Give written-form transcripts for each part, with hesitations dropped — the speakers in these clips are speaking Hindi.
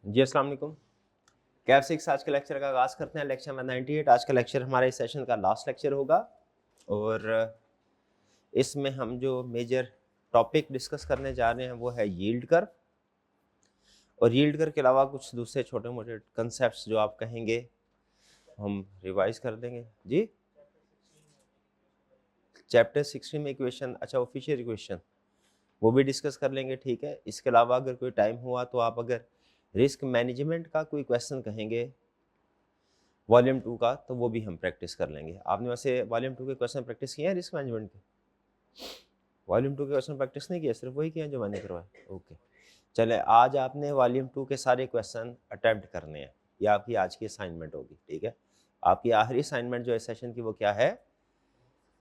जी अस्सलाम वालेकुम। कैफ 6 आज के लेक्चर का आगाज़ करते हैं। Lecture number 98। आज का लेक्चर हमारे इस सेशन का लास्ट लेक्चर होगा और इसमें हम जो मेजर टॉपिक डिस्कस करने जा रहे हैं वो है यील्ड कर्व। और यील्ड कर्व के अलावा कुछ दूसरे छोटे मोटे कंसेप्ट्स जो आप कहेंगे हम रिवाइज कर देंगे। जी चैप्टर 16 में इक्वेशन, अच्छा ऑफिशियल इक्वेशन वो भी डिस्कस कर लेंगे, ठीक है। इसके अलावा अगर कोई टाइम हुआ तो आप अगर रिस्क मैनेजमेंट का कोई क्वेश्चन कहेंगे वॉल्यूम 2 का तो वो भी हम प्रैक्टिस कर लेंगे। आपने वैसे वॉल्यूम 2 के क्वेश्चन प्रैक्टिस किए हैं रिस्क मैनेजमेंट के? वॉल्यूम 2 के क्वेश्चन प्रैक्टिस नहीं किए, सिर्फ वही किए हैं जो मैंने करवाए। ओके चले, आज आपने वॉल्यूम 2 के सारे क्वेश्चन अटेम्प्ट करने हैं। ये आपकी आज की असाइनमेंट होगी, ठीक है। आपकी आखिरी असाइनमेंट जो है सेशन की वो क्या है?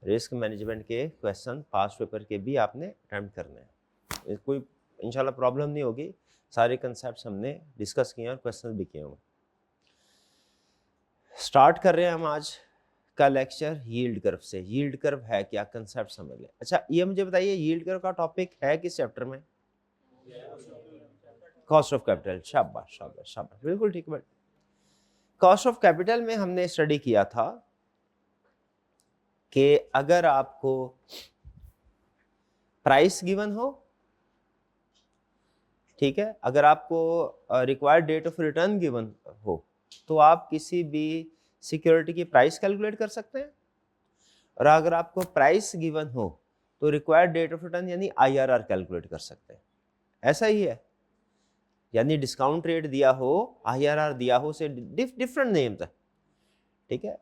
रिस्क मैनेजमेंट के क्वेश्चन पास्ट पेपर के भी आपने अटेम्प्ट करने हैं। कोई इंशाल्लाह प्रॉब्लम नहीं होगी, सारे कंसेप्ट हमने डिस्कस किए हैं और क्वेश्चन भी किए होंगे। स्टार्ट कर रहे हैं हम आज का लेक्चर यील्ड कर्व से। यील्ड कर्व है क्या, कंसेप्ट समझ लें। अच्छा ये मुझे बताइए, यील्ड कर्व का टॉपिक है किस चैप्टर में? Cost of capital. शाबाश शाबाश शाबाश, बिल्कुल ठीक है। कॉस्ट ऑफ कैपिटल में हमने स्टडी किया था कि अगर आपको प्राइस गिवन हो, ठीक है, अगर आपको required date of return given हो तो आप किसी भी सिक्योरिटी की प्राइस कैलकुलेट कर सकते हैं। और अगर आपको प्राइस गिवन हो तो रिक्वायर्ड डेट ऑफ रिटर्न यानी आईआरआर कैलकुलेट कर सकते हैं। ऐसा ही है, यानी डिस्काउंट रेट दिया हो, आईआरआर दिया हो, से डिफरेंट नेम्स है, ठीक है।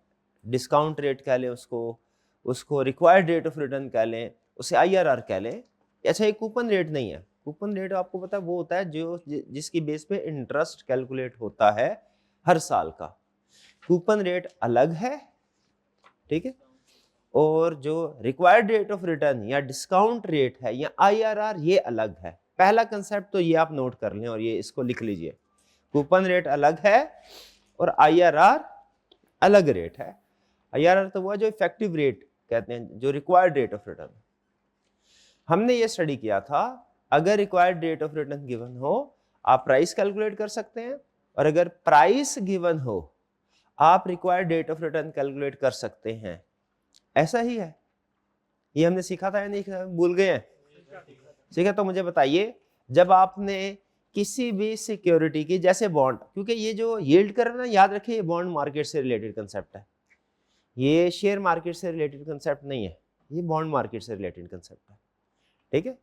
डिस्काउंट रेट कह लें उसको, उसको रिक्वायर्ड डेट ऑफ रिटर्न कह लें, उसे आईआरआर कह लें। अच्छा ये कूपन रेट नहीं है। कूपन रेट आपको पता है वो होता है जो जिसकी बेस पे इंटरेस्ट कैलकुलेट होता है हर साल का। कूपन रेट अलग है, ठीक है। और जो रिक्वायर्ड रेट ऑफ रिटर्न या डिस्काउंट रेट है या आईआरआर ये अलग है। पहला कंसेप्ट तो ये आप नोट कर लें और ये इसको लिख लीजिए। कूपन रेट अलग है और आईआरआर अलग रेट है। आईआरआर तो वो है जो इफेक्टिव रेट कहते हैं, जो रिक्वायर्ड रेट ऑफ रिटर्न। हमने ये स्टडी किया था, अगर required rate of return given हो आप प्राइस कैलकुलेट कर सकते हैं, और अगर प्राइस गिवन हो आप required rate of return calculate कर सकते हैं। ऐसा ही है, ये हमने सीखा था या नहीं, भूल गए हैं? ठीक है, तो मुझे बताइए, जब आपने किसी भी सिक्योरिटी की, जैसे बॉन्ड, क्योंकि ये जो यील्ड कर्व ना, याद रखिए ये बॉन्ड मार्केट से रिलेटेड कंसेप्ट है, ये शेयर मार्केट से रिलेटेड कंसेप्ट नहीं है, ये बॉन्ड मार्केट से रिलेटेड कंसेप्ट है, ठीक है।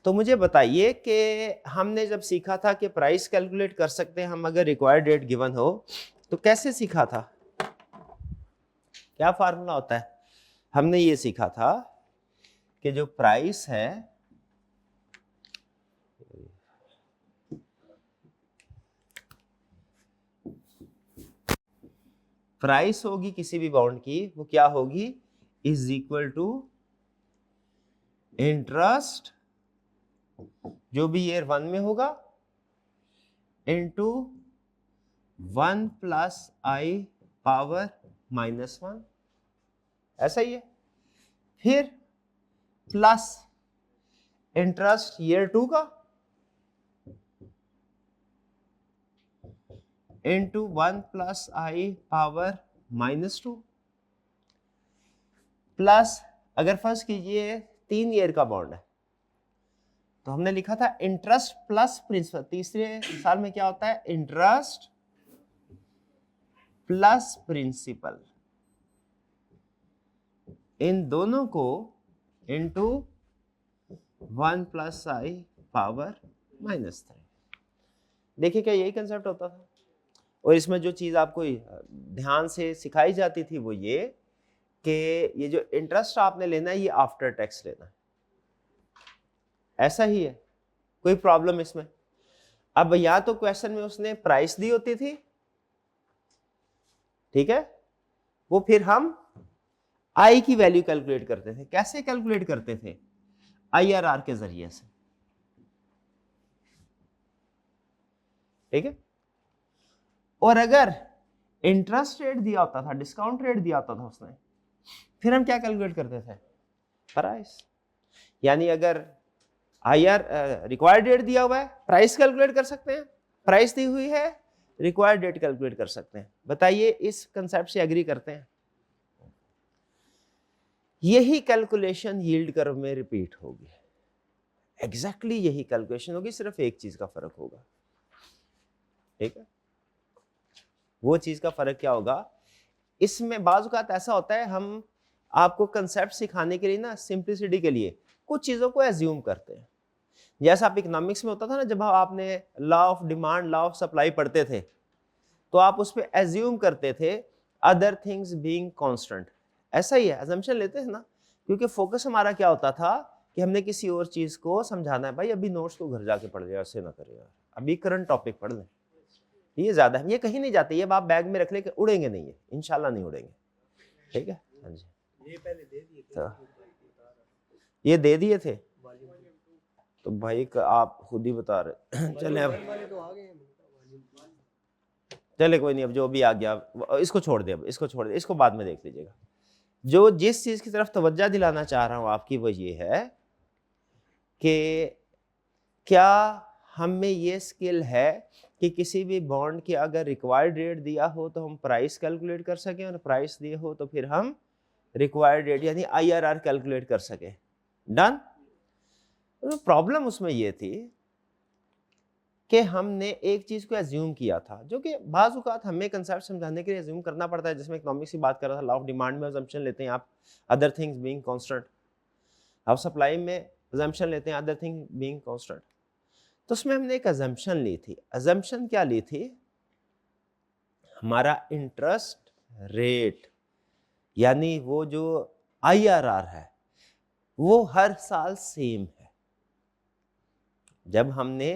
तो मुझे बताइए कि हमने जब सीखा था कि प्राइस कैलकुलेट कर सकते हैं हम अगर रिक्वायर्ड रेट गिवन हो, तो कैसे सीखा था, क्या फार्मूला होता है? हमने ये सीखा था कि जो प्राइस है, प्राइस होगी किसी भी बॉन्ड की, वो क्या होगी, इज इक्वल टू इंटरेस्ट जो भी ईयर 1 में होगा इनटू 1 प्लस आई पावर -1, ऐसा ही है। फिर प्लस इंटरेस्ट ईयर 2 का into 1 plus I power -2, plus अगर फर्ज कीजिए 3 ईयर का बॉन्ड है तो हमने लिखा था इंटरेस्ट प्लस प्रिंसिपल। तीसरे साल में क्या होता है, इंटरेस्ट प्लस प्रिंसिपल, इन दोनों को इनटू 1 प्लस आई पावर -3। देखिए क्या यही कंसेप्ट होता था। और इसमें जो चीज आपको ध्यान से सिखाई जाती थी वो ये कि ये जो इंटरेस्ट आपने लेना है ये आफ्टर टैक्स लेना है, ऐसा ही है, कोई प्रॉब्लम इसमें? अब या तो क्वेश्चन में उसने प्राइस दी होती थी, ठीक है, वो फिर हम आई की वैल्यू कैलकुलेट करते थे। कैसे कैलकुलेट करते थे? आईआरआर के जरिए से, ठीक है। और अगर इंटरेस्ट रेट दिया होता था, डिस्काउंट रेट दिया होता था उसने, फिर हम क्या कैलकुलेट करते थे, प्राइस। यानी अगर आईआर रिक्वायर्ड रेट दिया हुआ है, प्राइस कैलकुलेट कर सकते हैं, प्राइस दी हुई है, रिक्वायर्ड डेट कैलकुलेट कर सकते हैं। बताइए इस कंसेप्ट से एग्री करते हैं? यही कैलकुलेशन यील्ड कर्व में रिपीट होगी, एग्जैक्टली यही कैलकुलेशन होगी, सिर्फ एक चीज का फर्क होगा। ठीक है, वो चीज का फर्क क्या होगा? इसमें बाज़ औक़ात ऐसा होता है, हम आपको कंसेप्ट सिखाने के लिए ना, सिंप्लिसिटी के लिए कुछ चीजों को एज्यूम करते हैं। जैसा आप इकोनॉमिक्स में होता था ना, जब आपने law of demand, law of supply पढ़ते थे, तो आप उस पर एज्यूम करते थे अदर थिंग्स बीइंग कांस्टेंट। ऐसा ही है, अजम्पशन लेते हैं ना, क्योंकि फोकस हमारा क्या होता था कि हमने किसी और चीज को समझाना है। भाई अभी नोट्स को घर जाके पढ़ लिया, ऐसे ना करें यार, अभी करंट टॉपिक पढ़ लें, ये ज्यादा है, ये कहीं नहीं जाते, ये आप बैग में रख ले, उड़ेंगे नहीं, ये इंशाल्लाह नहीं उड़ेंगे। ठीक है, हाँ जी, ये पहले दे दिए थे, ये दे दिए थे, तो भाई आप खुद ही बता रहे। चले अब, चले कोई नहीं, अब जो भी आ गया इसको छोड़ दे, अब इसको छोड़ दे, इसको बाद में देख लीजिएगा। जो जिस चीज की तरफ तवज्जो दिलाना चाह रहा हूं आपकी, वो ये है कि क्या हम में ये स्किल है कि किसी भी बॉन्ड की अगर रिक्वायर्ड रेट दिया हो तो हम प्राइस कैलकुलेट कर सकें, और प्राइस दिए हो तो फिर हम रिक्वायर्ड रेट यानी IRR कैलकुलेट कर सकें। डन। तो प्रॉब्लम उसमें ये थी कि हमने एक चीज को एज्यूम किया था, जो कि बाज़ औक़ात हमें कंसेप्ट समझाने के लिए एज्यूम करना पड़ता है। जिसमें इकोनॉमिक्स की बात कर रहा था, लॉ ऑफ डिमांड में अजम्पशन लेते हैं आप, अदर थिंग्स बीइंग कांस्टेंट। आप सप्लाई में अजम्पशन लेते हैं, अदर थिंग बीइंग कांस्टेंट। तो उसमें हमने एक अजम्पशन ली थी। अजम्पशन क्या ली थी? हमारा इंटरेस्ट रेट यानी वो जो IRR है वो हर साल सेम है। जब हमने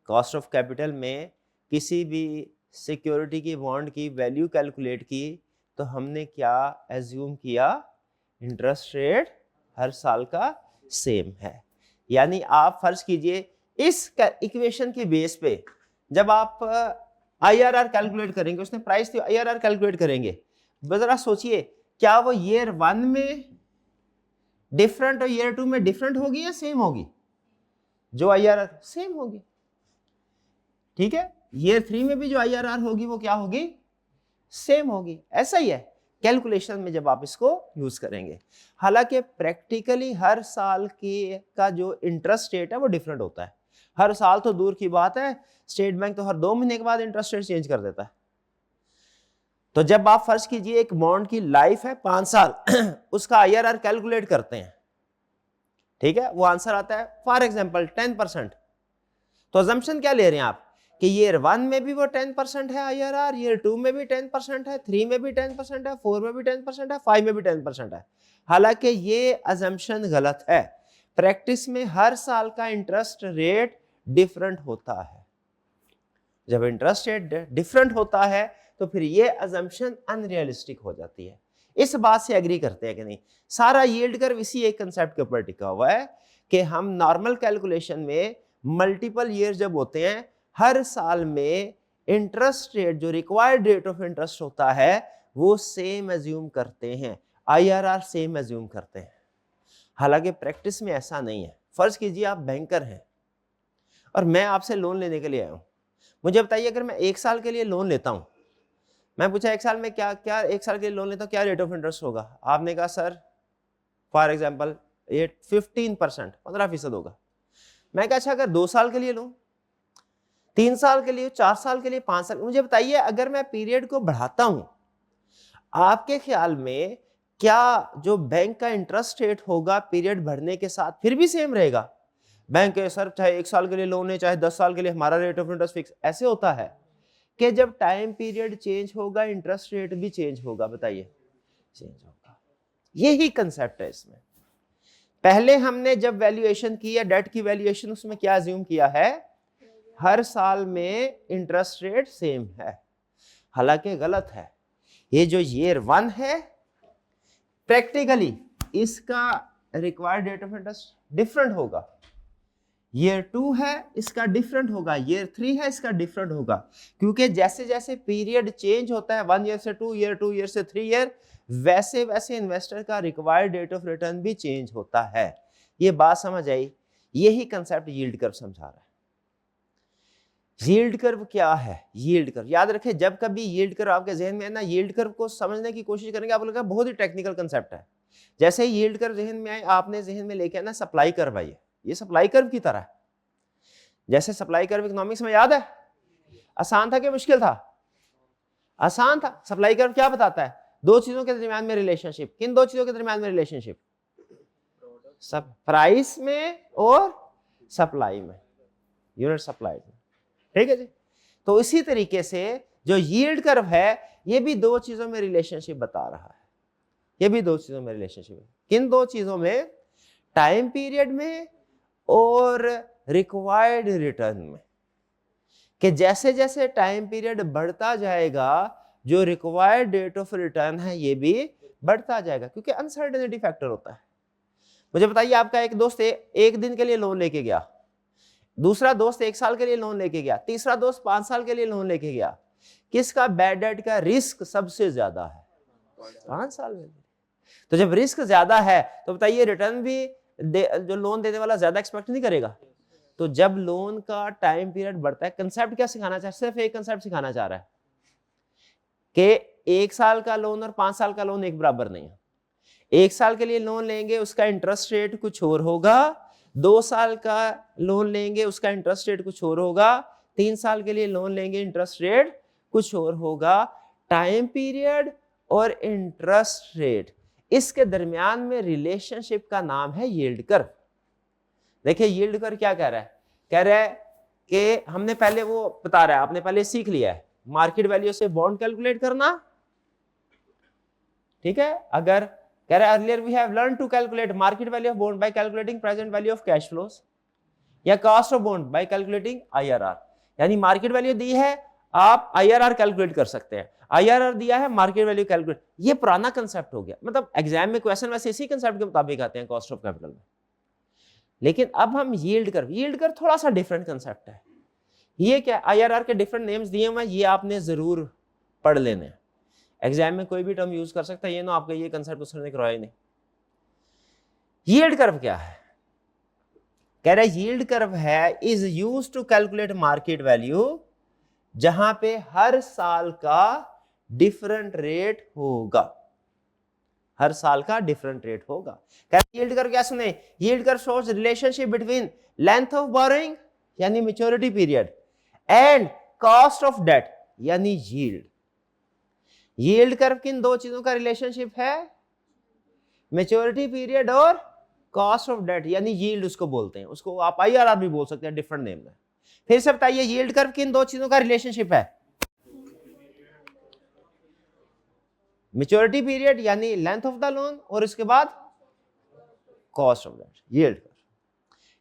कॉस्ट ऑफ कैपिटल में किसी भी सिक्योरिटी की बॉन्ड की वैल्यू कैलकुलेट की, तो हमने क्या एज्यूम किया? इंटरेस्ट रेट हर साल का सेम है। यानी आप फर्ज कीजिए इस इक्वेशन के बेस पे जब आप IRR कैलकुलेट करेंगे, उसने प्राइस थी, IRR कैलकुलेट करेंगे, जरा सोचिए क्या वो ईयर 1 में डिफरेंट और ईयर 2 में डिफरेंट होगी या सेम होगी? जो IRR सेम होगी। ठीक है, ईयर 3 में भी जो IRR होगी वो क्या होगी? सेम होगी। ऐसा ही है कैलकुलेशन में जब आप इसको यूज करेंगे। हालांकि प्रैक्टिकली हर साल का जो इंटरेस्ट रेट है वो डिफरेंट होता है। हर साल तो दूर की बात है, स्टेट बैंक तो हर 2 महीने के बाद इंटरेस्ट रेट चेंज कर देता है। तो जब आप फर्ज कीजिए एक बॉन्ड की लाइफ है 5 साल उसका IRR कैलकुलेट करते हैं, ठीक है, वो आंसर आता है फॉर एग्जांपल 10%। तो अजम्पशन क्या ले रहे हैं आप कि ईयर 1 में भी वो 10% है IRR, ईयर 2 में भी 10% है, 3 में भी 10% है, 4 में भी 10% है, 5 में भी 10% है। हालांकि ये अजम्पशन गलत है। प्रैक्टिस में हर साल का इंटरेस्ट रेट डिफरेंट होता है। जब इंटरेस्ट रेट डिफरेंट होता है तो फिर ये अजम्पशन अनरियलिस्टिक हो जाती है। इस बात से एग्री करते हैं कि नहीं? सारा यील्ड कर्व इसी एक कंसेप्ट के ऊपर टिका हुआ है कि हम नॉर्मल कैलकुलेशन में मल्टीपल ईयर जब होते हैं, हर साल में इंटरेस्ट रेट जो रिक्वायर्ड रेट ऑफ इंटरेस्ट होता है वो सेम एज्यूम करते हैं, IRR सेम एज्यूम करते हैं। हालांकि प्रैक्टिस में ऐसा नहीं है। फर्ज कीजिए आप बैंकर हैं और मैं आपसे लोन लेने के लिए आया हूं। मुझे बताइए अगर मैं 1 साल के लिए लोन लेता हूं, मैं पूछा 1 साल में क्या 1 साल के लिए लोन लेता हूं, क्या रेट ऑफ इंटरेस्ट होगा? आपने कहा सर फॉर एग्जांपल ये 15%, 15% होगा। मैं कहा अच्छा अगर 2 साल के लिए लूं, 3 साल के लिए, 4 साल के लिए, 5 साल, मुझे बताइए अगर मैं पीरियड को बढ़ाता हूं, आपके ख्याल में क्या जो बैंक का इंटरेस्ट रेट होगा पीरियड बढ़ने के साथ फिर भी सेम रहेगा? बैंक के सर चाहे 1 साल के लिए लोन है चाहे 10 साल के लिए, हमारा रेट ऑफ इंटरेस्ट फिक्स। ऐसे होता है कि जब टाइम पीरियड चेंज होगा इंटरेस्ट रेट भी चेंज होगा। बताइए, चेंज होगा। यही कंसेप्ट है इसमें। पहले हमने जब वैल्यूएशन की है डेट की वैल्यूएशन, उसमें क्या अज्यूम किया है? हर साल में इंटरेस्ट रेट सेम है। हालांकि गलत है। ये जो ईयर 1 है प्रैक्टिकली इसका required rate of interest different होगा, ईयर 2 है इसका डिफरेंट होगा, ईयर 3 है इसका डिफरेंट होगा, क्योंकि जैसे जैसे पीरियड चेंज होता है 1 ईयर से 2 ईयर, 2 ईयर से 3 ईयर, वैसे वैसे इन्वेस्टर का रिक्वायर्ड रेट ऑफ रिटर्न भी चेंज होता है। ये बात समझ आई? यही कंसेप्ट यील्ड कर्व समझा रहा है। यील्ड कर्व क्या है? यील्ड कर्व याद रखें, जब कभी यील्ड कर्व आपके जहन में है ना, यील्ड कर्व को समझने की कोशिश करेंगे, आपको लगेगा बहुत ही टेक्निकल कंसेप्ट है। जैसे ही यील्ड कर्व जहन में आए, आपने जहन में लेके आना सप्लाई कर्व है, ये सप्लाई कर्व की तरह है। जैसे सप्लाई कर्व इकोनॉमिक्स में याद है, आसान था कि मुश्किल था? आसान था। सप्लाई कर्व क्या बताता है? दो चीजों के दरमियान में रिलेशनशिप। किन दो चीजों के दरमियान में रिलेशनशिप? सब प्राइस में और सप्लाई में, यूनिट सप्लाई में। ठीक है जी। तो इसी तरीके से जो यील्ड कर्व है, ये भी दो चीजों में रिलेशनशिप बता रहा है। ये भी दो चीजों में रिलेशनशिप है। किन दो चीजों में? टाइम पीरियड में और रिक्वायर्ड रिटर्न में। कि जैसे जैसे टाइम पीरियड बढ़ता जाएगा, जो रिक्वायर्ड डेट ऑफ रिटर्न है ये भी बढ़ता जाएगा, क्योंकि अनसर्टेनिटी फैक्टर होता है। मुझे बताइए, आपका एक दोस्त एक दिन के लिए लोन लेके गया, दूसरा दोस्त 1 साल के लिए लोन लेके गया, तीसरा दोस्त 5 साल के लिए लोन लेके गया, किसका बैड डेट का रिस्क सबसे ज्यादा है? 5 साल में। तो जब रिस्क ज्यादा है तो बताइए रिटर्न भी जो लोन देने वाला ज्यादा एक्सपेक्ट नहीं करेगा। तो जब लोन का टाइम पीरियड बढ़ता है, कंसेप्ट क्या सिखाना चाह रहा है? सिर्फ एक कंसेप्ट सिखाना चाह रहा है कि 1 साल का लोन और 5 साल का लोन एक बराबर नहीं है। 1 साल के लिए लोन लेंगे, उसका इंटरेस्ट रेट कुछ और होगा। 2 साल का लोन लेंगे, उसका इंटरेस्ट रेट कुछ और होगा। 3 साल के लिए लोन लेंगे, इंटरेस्ट रेट कुछ और होगा। टाइम पीरियड और इंटरेस्ट रेट, इसके दरमियान में रिलेशनशिप का नाम है यील्ड कर्व। देखिए यील्ड कर्व क्या कह रहा है? कह रहा है कि हमने पहले वो बता रहा है, आपने पहले सीख लिया है मार्केट वैल्यू से बॉन्ड कैलकुलेट करना। ठीक है, अगर कह रहा है earlier we have learn to calculate market value of bond by calculating present value of cash flows, या cost of bond by calculating IRR. यानी मार्केट वैल्यू दी है, आप आईआरआर कैलकुलेट कर सकते हैं। आईआरआर दिया है, मार्केट वैल्यू कैलकुलेट। ये पुराना कंसेप्ट हो गया, मतलब एग्जाम में क्वेश्चन वैसे इसी कंसेप्ट के मुताबिक आते हैं कॉस्ट ऑफ कैपिटल में। लेकिन अब हम यील्ड कर्व थोड़ा सा डिफरेंट कंसेप्ट है। ये क्या? आईआरआर के डिफरेंट नेम्स दिए हुए हैं, ये आपने जरूर पढ़ लेने हैं। एग्जाम में कोई भी टर्म यूज कर सकता है, ये ना आपका ये कंसेप्ट उसने करवाया नहीं। यील्ड कर्व क्या है? कह रहा है यील्ड कर्व है is used to calculate market value, जहां पे हर साल का डिफरेंट रेट होगा। हर साल का डिफरेंट रेट होगा। यील्ड कर्व क्या सुने? Yield curve shows relationship between length of borrowing यानी maturity period and cost of debt यानी यील्ड। यील्ड कर्व किन दो चीजों का रिलेशनशिप है? मैच्योरिटी पीरियड और कॉस्ट ऑफ डेट यानी यील्ड उसको बोलते हैं। उसको आप आईआरआर भी बोल सकते हैं, डिफरेंट नेम है। फिर से बताइए यील्ड कर्व किन दो चीजों का रिलेशनशिप है? मैच्योरिटी पीरियड यानी लेंथ ऑफ द लोन और इसके बाद cost of debt, yield curve.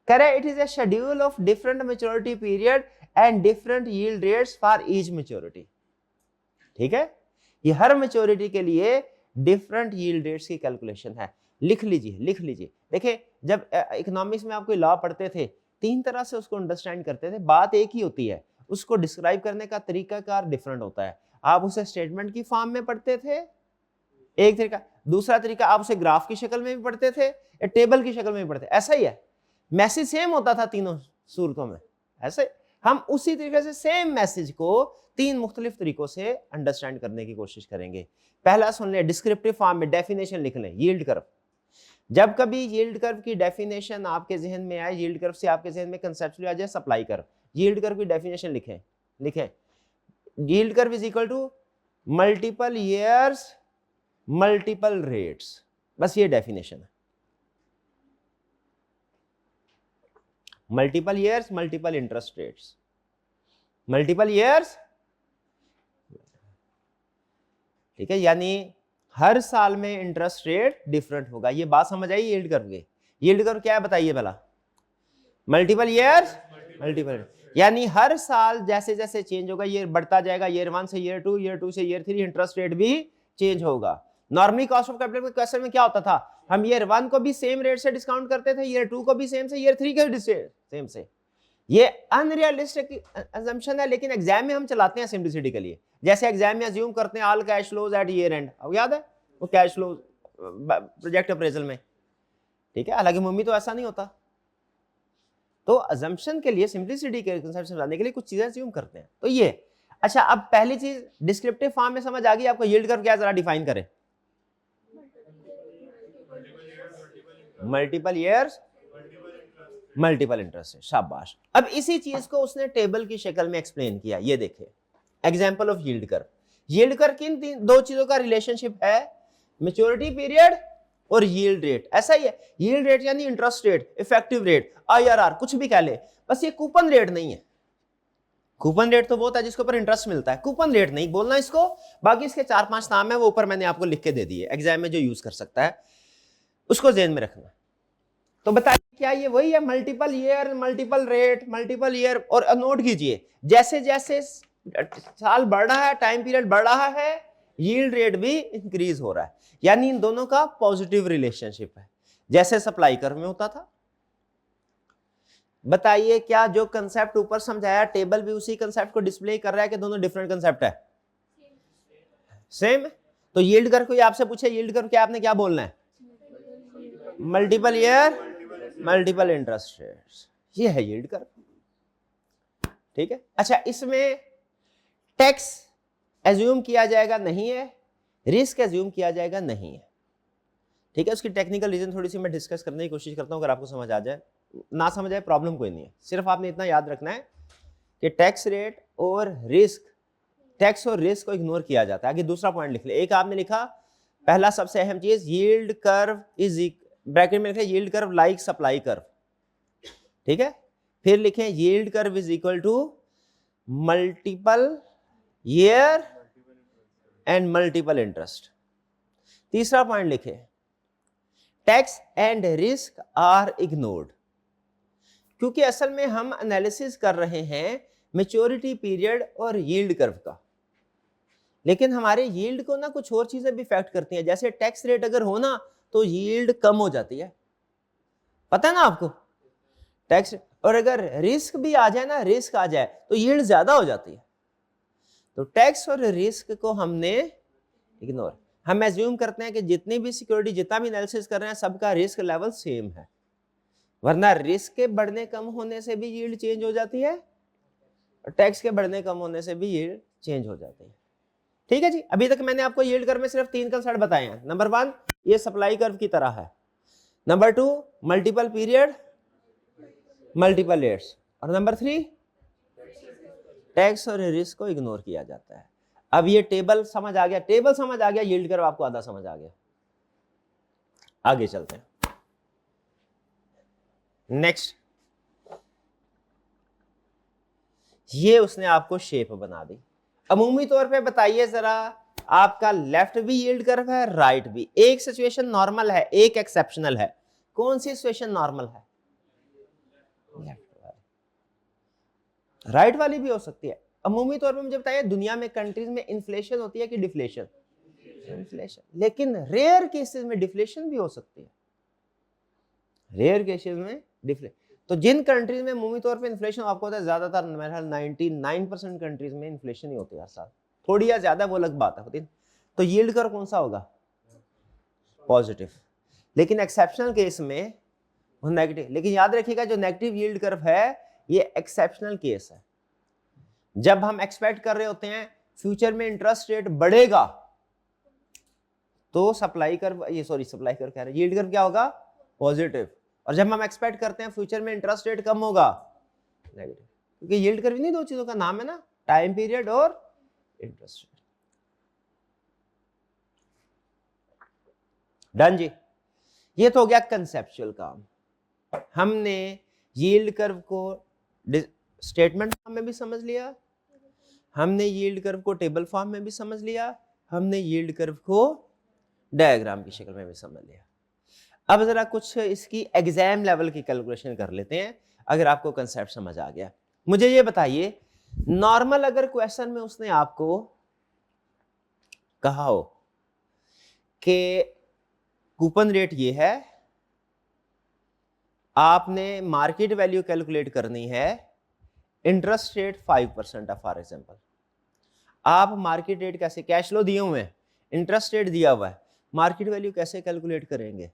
कह रहे it is a schedule of different maturity period and different yield rates for each maturity. ठीक है, ये हर मैच्योरिटी के लिए डिफरेंट यील्ड रेट्स की कैलकुलेशन है। लिख लीजिए, लिख लीजिए। देखिए जब इकोनॉमिक्स में आप कोई लॉ पढ़ते थे, 3 तरह से उसको अंडरस्टैंड करते थे। बात एक ही होती है, उसको डिस्क्राइब करने का तरीकाकार डिफरेंट होता है। आप उसे स्टेटमेंट की फॉर्म में पढ़ते थे एक तरीका, दूसरा तरीका आप उसे ग्राफ की शक्ल में भी पढ़ते थे या टेबल की शक्ल में भी पढ़ते। ऐसा ही है, मैसेज सेम होता था तीनों सूरतों में। ऐसे हम उसी तरीके से सेम मैसेज को 3 मुख्तलिफ तरीकों से अंडरस्टैंड करने की कोशिश करेंगे। पहला सुन ले, डिस्क्रिप्टिव फॉर्म में डेफिनेशन लिख लें। यील्ड कर्व, जब कभी यील्ड कर्व की डेफिनेशन आपके जहन में आए, यील्ड कर्व से आपके जहन में कंसेप्चुअली आ जाए सप्लाई कर्व, यील्ड कर्व की डेफिनेशन लिखें। Yield curve is equal to multiple years multiple rates, बस ये डेफिनेशन है। Multiple years multiple interest rates, multiple years. ठीक है, यानी हर साल में इंटरेस्ट रेट डिफरेंट होगा। ये बात समझ आई यील्ड कर्व की? यील्ड कर्व क्या है बताइए भला? मल्टीपल ईयर्स मल्टीपल, यानी हर साल जैसे जैसे चेंज होगा, ये बढ़ता जाएगा। ईयर 1 से ईयर 2, ईयर 2 से ईयर 3, इंटरेस्ट रेट भी चेंज होगा। नॉर्मली कॉस्ट ऑफ कैपिटल के क्वेश्चन में क्या होता था? हम ईयर 1 को भी सेम रेट से डिस्काउंट करते थे, ईयर 2 को भी सेम से, ईयर 3 को भी सेम से। ये अनरियलिस्टिक असम्पशन है, लेकिन एग्जाम में हम चलाते हैं सिंपलिसिटी के लिए। जैसे एग्जाम में अज्यूम करते हैं all cash flows at year end, अब याद है वो कैश फ्लो प्रोजेक्ट अप्रेजल में। ठीक है, हालांकि मम्मी तो ऐसा नहीं होता। तो अजम्पशन के लिए, सिंप्लिसिटी के कंसेप्ट समझाने के लिए कुछ चीजें अज्यूम करते हैं। तो ये अच्छा, अब पहली चीज डिस्क्रिप्टिव फॉर्म में समझ आ गई आपको, यील्ड कर्व क्या, जरा डिफाइन करें। मल्टीपल ईयर्स, मल्टीपल इंटरेस्ट, शाबाश। अब इसी चीज को उसने टेबल की शक्ल में एक्सप्लेन किया। ये देखिए example of yield curve. Yield curve किन दो चीजों का रिलेशनशिप है, मैच्योरिटी पीरियड और यील्ड रेट। ऐसा ही है, यील्ड रेट यानी interest rate, effective rate, IRR, कुछ भी कह ले, बस ये कूपन रेट नहीं है। कूपन रेट तो वो होता है जिसके ऊपर इंटरेस्ट मिलता है, कूपन रेट नहीं बोलना इसको। बाकी इसके 4-5 नाम है, वो ऊपर मैंने आपको लिख के दे दिए, एग्जाम में जो यूज कर सकता है उसको ध्यान में रखना। तो बताइए क्या ये वही है, multiple year, multiple rate, multiple year. और नोट कीजिए जैसे जैसे साल बढ़ रहा है, टाइम पीरियड बढ़ रहा है, यील्ड रेट भी इंक्रीज हो रहा है, यानी इन दोनों का पॉजिटिव रिलेशनशिप है, जैसे सप्लाई कर्व में होता था। बताइए क्या जो कंसेप्ट ऊपर समझाया, टेबल भी उसी कंसेप्ट को डिस्प्ले कर रहा है कि दोनों डिफरेंट कंसेप्ट है? सेम। तो यील्ड कर्व कोई आपसे पूछे यील्ड कर्व क्या, आपने क्या बोलना है? Multiple year, multiple interest rates, ये है यील्ड कर्व। ठीक है। अच्छा, इसमें टैक्स एज्यूम किया जाएगा नहीं है, रिस्क एज्यूम किया जाएगा नहीं है। ठीक है, उसकी टेक्निकल रीजन थोड़ी सी मैं डिस्कस करने की कोशिश करता हूं, अगर आपको समझ आ जाए, ना समझ आए प्रॉब्लम कोई नहीं है। सिर्फ आपने इतना याद रखना है कि टैक्स रेट और रिस्क, टैक्स और रिस्क को इग्नोर किया जाता है। आगे दूसरा पॉइंट लिख ले। एक आपने लिखा, पहला सबसे अहम चीज, यील्ड कर्व इज, ब्रैकेट में लिखे yield curve like supply curve. ठीक है, फिर लिखें yield curve is equal to multiple year and multiple interest. तीसरा पॉइंट लिखे, tax and risk are ignored. क्योंकि असल में हम एनालिसिस कर रहे हैं मैच्योरिटी पीरियड और यील्ड कर्व का, लेकिन हमारे यील्ड को ना कुछ और चीजें भी इफेक्ट करती हैं। जैसे टैक्स रेट अगर हो ना तो यील्ड कम हो जाती है, पता है ना आपको, टैक्स। और अगर रिस्क भी आ जाए ना, रिस्क आ जाए तो यील्ड ज्यादा हो जाती है। तो टैक्स और रिस्क को हमने इग्नोर, हम एज्यूम करते हैं कि जितनी भी सिक्योरिटी, जितना भी एनालिसिस कर रहे हैं, सबका रिस्क लेवल सेम है, वरना रिस्क के बढ़ने कम होने से भी यील्ड चेंज हो जाती है और टैक्स के बढ़ने कम होने से भी यील्ड चेंज हो जाती है। ठीक है जी। अभी तक मैंने आपको यील्ड कर्व में सिर्फ 3 कंसेप्ट बताए हैं। नंबर 1 ये सप्लाई कर्व की तरह है, number 2 multiple period, multiple rates, और नंबर 3 टैक्स और रिस्क को इग्नोर किया जाता है। अब ये टेबल समझ आ गया, टेबल समझ आ गया, यील्ड कर्व आपको आधा समझ आ गया। आगे चलते हैं। नेक्स्ट, ये उसने आपको शेप बना दी। अमूमी तौर पे बताइए जरा, आपका लेफ्ट भी यील्ड कर्व है, राइट भी। एक सिचुएशन नॉर्मल है, एक एक्सेप्शनल है। कौन सी सिचुएशन नॉर्मल है? लेफ्ट वाली। राइट वाली भी हो सकती है। अमूमी तौर पे मुझे बताइए, दुनिया में कंट्रीज में इन्फ्लेशन होती है कि डिफ्लेशन? इन्फ्लेशन। लेकिन रेयर केसेस में डिफ्लेशन भी हो सकती है, रेयर केसेस में डिफ्लेशन। तो जिन कंट्रीज में अमूमी तौर पे इन्फ्लेशन आपको होता है, ज्यादातर मेरे ख्याल 99% कंट्रीज में इन्फ्लेशन ही होती है हर साल, थोड़ी या ज्यादा वो अलग बात है होती है। तो यील्ड कर्व कौन सा होगा? पॉजिटिव। लेकिन एक्सेप्शनल केस में वो नेगेटिव। लेकिन याद रखिएगा जो नेगेटिव यील्ड कर्व है ये एक्सेप्शनल केस है, जब हम एक्सपेक्ट कर रहे होते हैं फ्यूचर में इंटरेस्ट रेट बढ़ेगा तो सप्लाई कर्व, ये सॉरी सप्लाई कर्व कह रहे हैं, यील्ड कर्व क्या होगा? पॉजिटिव। और जब हम एक्सपेक्ट करते हैं फ्यूचर में इंटरेस्ट रेट कम होगा, नेगेटिव। क्योंकि यील्ड कर्व नहीं दो चीजों का नाम है ना, टाइम पीरियड और इंटरेस्ट रेट। डन जी। ये तो हो गया कंसेप्चुअल काम। हमने यील्ड कर्व को स्टेटमेंट फॉर्म में भी समझ लिया, हमने यील्ड कर्व को टेबल फॉर्म में भी समझ लिया, हमने यील्ड कर्व को डायग्राम की शक्ल में भी समझ लिया। अब जरा कुछ इसकी एग्जाम लेवल की कैलकुलेशन कर लेते हैं, अगर आपको कंसेप्ट समझ आ गया। मुझे ये बताइए, नॉर्मल अगर क्वेश्चन में उसने आपको कहा हो कि कूपन रेट ये है, आपने मार्केट वैल्यू कैलकुलेट करनी है, इंटरेस्ट रेट 5% है फॉर एग्जांपल, आप मार्केट रेट कैसे, कैश फ्लो दिए हुए हैं, इंटरेस्ट रेट दिया हुआ है, मार्केट वैल्यू कैसे कैलकुलेट करेंगे?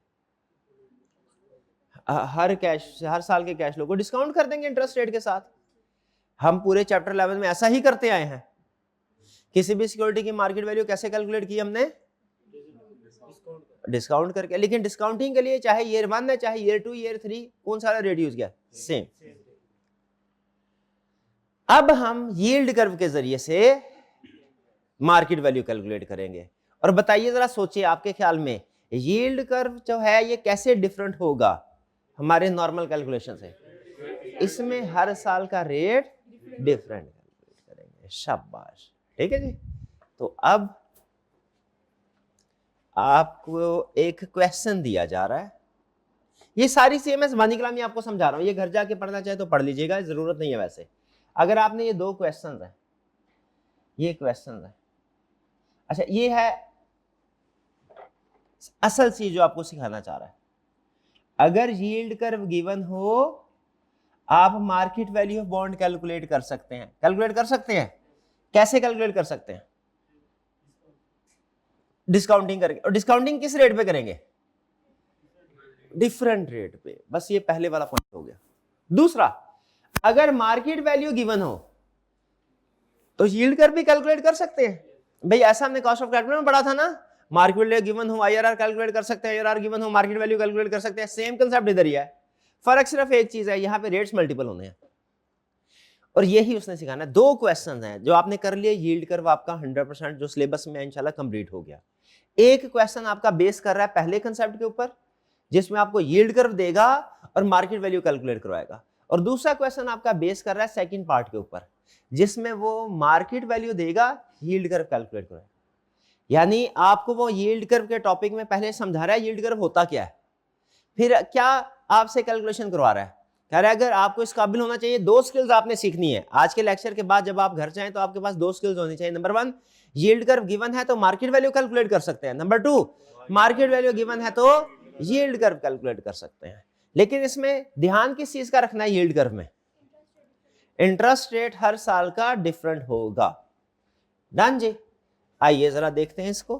हर साल के कैश फ्लो को डिस्काउंट कर देंगे इंटरेस्ट रेट के साथ। हम पूरे चैप्टर 11 में ऐसा ही करते आए हैं। किसी भी सिक्योरिटी की मार्केट वैल्यू कैसे कैलकुलेट की हमने? डिस्काउंट करके। लेकिन डिस्काउंटिंग के लिए चाहे ईयर 1 है चाहे ईयर 2 ईयर 3 कौन सा रेट यूज किया? सेम। अब हम यील्ड कर्व के जरिए से मार्केट वैल्यू कैलकुलेट करेंगे। और बताइए जरा, सोचिए आपके ख्याल में यील्ड कर्व जो है ये कैसे डिफरेंट होगा हमारे नॉर्मल कैलकुलेशन से? इसमें हर साल का रेट डिफरेंट कैलकुलेट करेंगे। शाबाश, ठीक है जी। तो अब आपको एक क्वेश्चन दिया जा रहा है। ये सारी CMS वानी कलामी आपको समझा रहा हूं, ये घर जाके पढ़ना चाहे तो पढ़ लीजिएगा, जरूरत नहीं है वैसे। अगर आपने ये दो क्वेश्चन है, ये क्वेश्चन है, अच्छा ये है असल चीज जो आपको सिखाना चाह रहा है। अगर यील्ड कर्व गिवन हो, आप market value of bond calculate कर सकते हैं। कैलकुलेट कर सकते हैं। कैसे कैलकुलेट कर सकते हैं? डिस्काउंटिंग करके। और डिस्काउंटिंग किस रेट पे करेंगे? डिफरेंट रेट पे। बस ये पहले वाला पॉइंट हो गया। दूसरा, अगर मार्केट वैल्यू गिवन हो तो यील्ड कर्व भी कैलकुलेट कर सकते हैं। भाई ऐसा हमने कॉस्ट ऑफ कैपिटल में पढ़ा था ना, मार्केट वैल्यू गिवन हो IRR कैलकुलेट कर सकते हैं, IRR गिवन हो मार्केट वैल्यू कैलकुलेट कर सकते हैं। सेम कंसेप्ट इधर ही है, फर्क सिर्फ एक चीज है, यहाँ पे रेट्स मल्टीपल होने हैं। और यही उसने सिखाना है। दो क्वेश्चन हैं जो आपने कर लिए, यील्ड कर्व आपका 100% जो सिलेबस में इंशाल्लाह कंप्लीट हो गया। एक क्वेश्चन आपका बेस कर रहा है पहले कंसेप्ट के ऊपर, जिसमें आपको यील्ड कर्व देगा और मार्केट वैल्यू कैलकुलेट करवाएगा। और दूसरा क्वेश्चन आपका बेस कर रहा है सेकंड पार्ट के ऊपर, जिसमें वो मार्केट वैल्यू देगा, यील्ड कर्व कैलकुलेट करवाएगा। यानी आपको वो यील्ड कर्व के टॉपिक में पहले समझा रहा है यील्ड कर्व होता क्या है, फिर क्या आपसे कैलकुलेशन करवा रहा है। कह रहा है अगर आपको इस काबिल होना चाहिए, दो स्किल्स आपने सीखनी है आज के लेक्चर के बाद। जब आप घर जाएं तो आपके पास दो स्किल्स होनी चाहिए। नंबर 1, यील्ड कर्व गिवन है तो मार्केट वैल्यू कैलकुलेट कर सकते हैं। नंबर 2, मार्केट वैल्यू गिवन है तो यील्ड कर्व कैलकुलेट कर सकते हैं। लेकिन इसमें ध्यान किस चीज का रखना है? यील्ड कर्व में इंटरेस्ट रेट हर साल का डिफरेंट होगा। डन जी। आइए जरा देखते हैं इसको।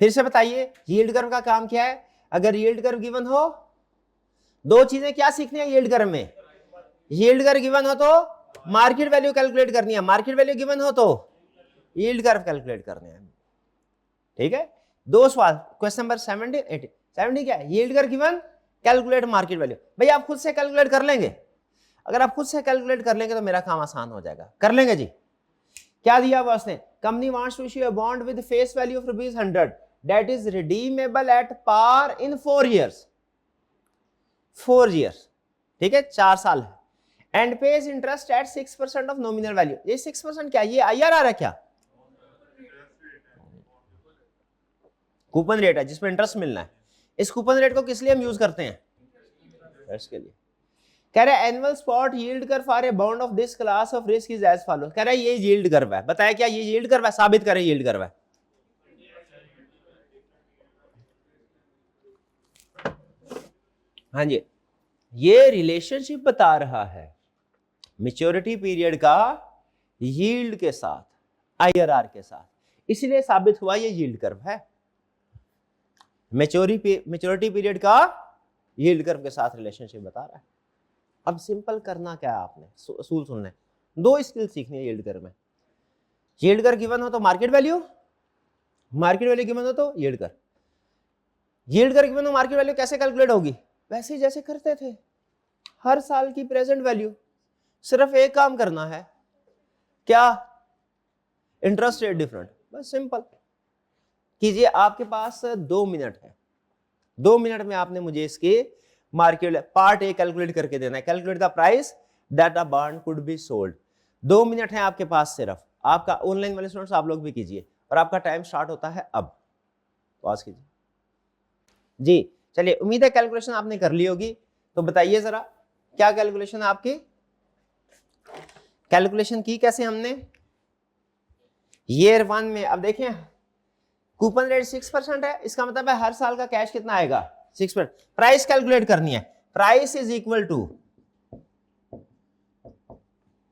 फिर से बताइए यील्ड कर्व का काम क्या है? अगर यील्ड कर्व गिवन हो, दो चीजें क्या सीखनी है यील्ड कर्व में? यील्ड कर्व गिवन हो तो मार्केट वैल्यू कैलकुलेट करनी है, मार्केट वैल्यू गिवन हो तो यील्ड कर्व कैलकुलेट करने हैं। ठीक है, दो सवाल। क्वेश्चन नंबर 70 80 70 क्या है? Yield curve given, calculate market value. भाई आप खुद से कैलकुलेट कर लेंगे? अगर आप खुद से कैलकुलेट कर लेंगे तो मेरा काम आसान हो जाएगा। कर लेंगे जी? क्या दिया हुआ उसने? Company wants to issue a bond with face value of ₹100 that is redeemable at par in 4 years। 4 years, ठीक है, 4 साल है। And page interest eight 6% of nominal value. ये 6% क्या? ये IRR है क्या? कूपन रेट है जिसमें इंटरेस्ट मिलना है। इस कूपन रेट को किस लिए हम यूज करते हैं? इसके लिए। कह रहा है annual spot yield curve for a bond of this class of risk is as follow. कह रहा है ये यील्ड कर्व है। बताया क्या ये यील्ड कर्व है? साबित करें यील्ड कर्व है। हाँ जी, ये रिलेशनशिप बता रहा है मैच्योरिटी पीरियड का यील्ड के साथ, IRR के साथ, इसलिए साबित हुआ ये यील्ड कर्व है। मैच्योरिटी पीरियड का यील्ड कर्व के साथ रिलेशनशिप बता रहा है। अब सिंपल करना क्या है आपने? असूल सुनना है। दो स्किल सीखनी है यील्ड कर्व में। यील्ड कर्व गिवन हो तो market value, market value given हो तो yield curve. Yield curve given हो मार्केट वैल्यू कैसे कैलकुलेट होगी? वैसे जैसे करते थे, हर साल की प्रेजेंट वैल्यू। सिर्फ एक काम करना है, क्या? Interest rate different. बस सिंपल कीजिए। आपके पास 2 मिनट है। 2 मिनट में आपने मुझे इसके मार्केट पार्ट ए कैलकुलेट करके देना है। Calculate the price that a bond could be sold. 2 minute है आपके पास सिर्फ। आपका ऑनलाइन वाले स्टूडेंट्स आप लोग भी कीजिए, और आपका टाइम स्टार्ट होता है अब। पॉज कीजिए जी। चलिए, उम्मीद है कैलकुलेशन आपने कर ली होगी। तो बताइए जरा क्या कैलकुलेशन है आपकी? कैलकुलेशन की कैसे हमने? ईयर 1 में अब देखें कूपन रेट 6% है, इसका मतलब है हर साल का कैश कितना आएगा? 6%। प्राइस कैलकुलेट करनी है। Price is equal to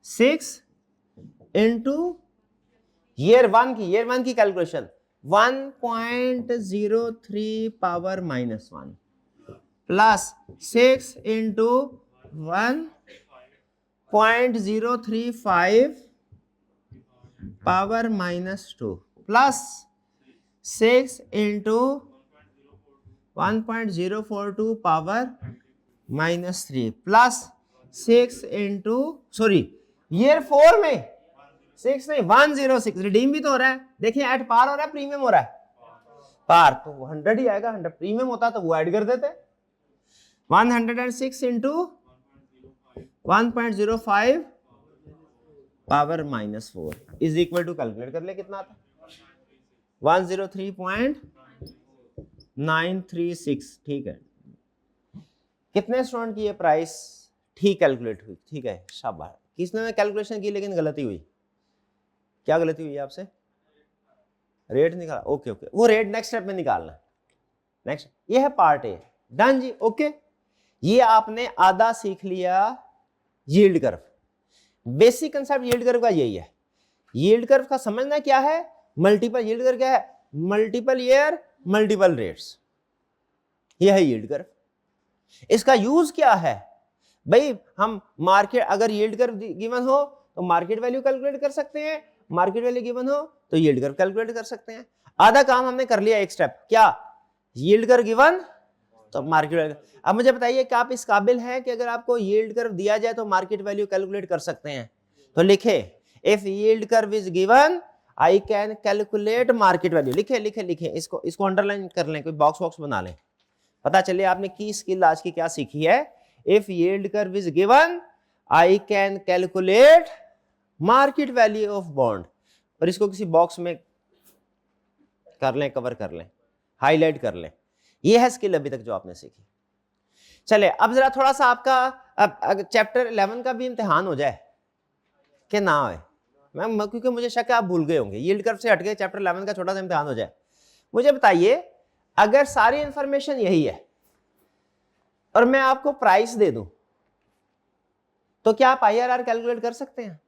6 into year 1 की calculation. 1.03 power -1 plus 6 into 1.035 power -2 plus 6 into 1.042 power -3 plus 6 into year 4 में 6 नहीं 106 रिडीम भी तो हो रहा है। देखिए एट पार हो रहा है प्रीमियम हो रहा है, पार तो 100 ही आएगा, 100 प्रीमियम होता तो वो ऐड कर देते। 106 into 1.05 power -4 is equal to, calculate कर ले कितना आता, 103.936। ठीक है, कितने स्टूडेंट की ये प्राइस ठीक कैलकुलेट हुई? ठीक है, शाबाश। किसने कैलकुलेशन की लेकिन गलती हुई? क्या गलती हुई आपसे? रेट निकाला, ओके ओके, वो रेट नेक्स्ट स्टेप में निकालना। नेक्स्ट ये है पार्ट ए, डन जी, ओके। ये आपने आधा सीख लिया yield curve. Basic concept yield curve का यही है। यील्ड कर्व का समझना क्या है? मल्टीपल यील्ड कर्व क्या है? मल्टीपल ईयर मल्टीपल रेट्स, यह है यील्ड कर्व। इसका यूज क्या है भाई? हम मार्केट, अगर यील्ड कर्व गिवन हो तो मार्केट वैल्यू कैलकुलेट कर सकते हैं, मार्केट वैल्यू गिवन हो तो यील्ड कर्व कैलकुलेट कर सकते हैं। आधा काम हमने कर लिया, एक स्टेप क्या? यील्ड कर्व गिवन तो मार्केट वैल्यू। अब मुझे बताइए कि आप इस काबिल हैं कि अगर आपको यील्ड कर्व दिया जाए तो मार्केट वैल्यू कैलकुलेट कर सकते हैं? तो लिखे, if yield curve is given I can calculate market value. लिखे लिखे लिखे, इसको अंडरलाइन कर लें, कोई बॉक्स बॉक्स बना लें, पता चले आपने की स्किल आज की क्या सीखी है। If yield curve is given I can calculate market value of bond. और इसको किसी बॉक्स में कर लें, कवर कर लें, हाईलाइट कर लें। ये है स्किल अभी तक जो आपने सीखी। चले अब जरा थोड़ा सा आपका अब चैप्टर 11 का भी इम्तिहान हो जाए कि ना हो, मैं क्योंकि मुझे शक है आप भूल गए होंगे। यील्ड कर्व से हट के चैप्टर 11 का छोटा सा इम्तिहान हो जाए। मुझे बताइए, अगर सारी इंफॉर्मेशन यही है और मैं आपको प्राइस दे दूं तो क्या आप IRR कैलकुलेट कर सकते हैं?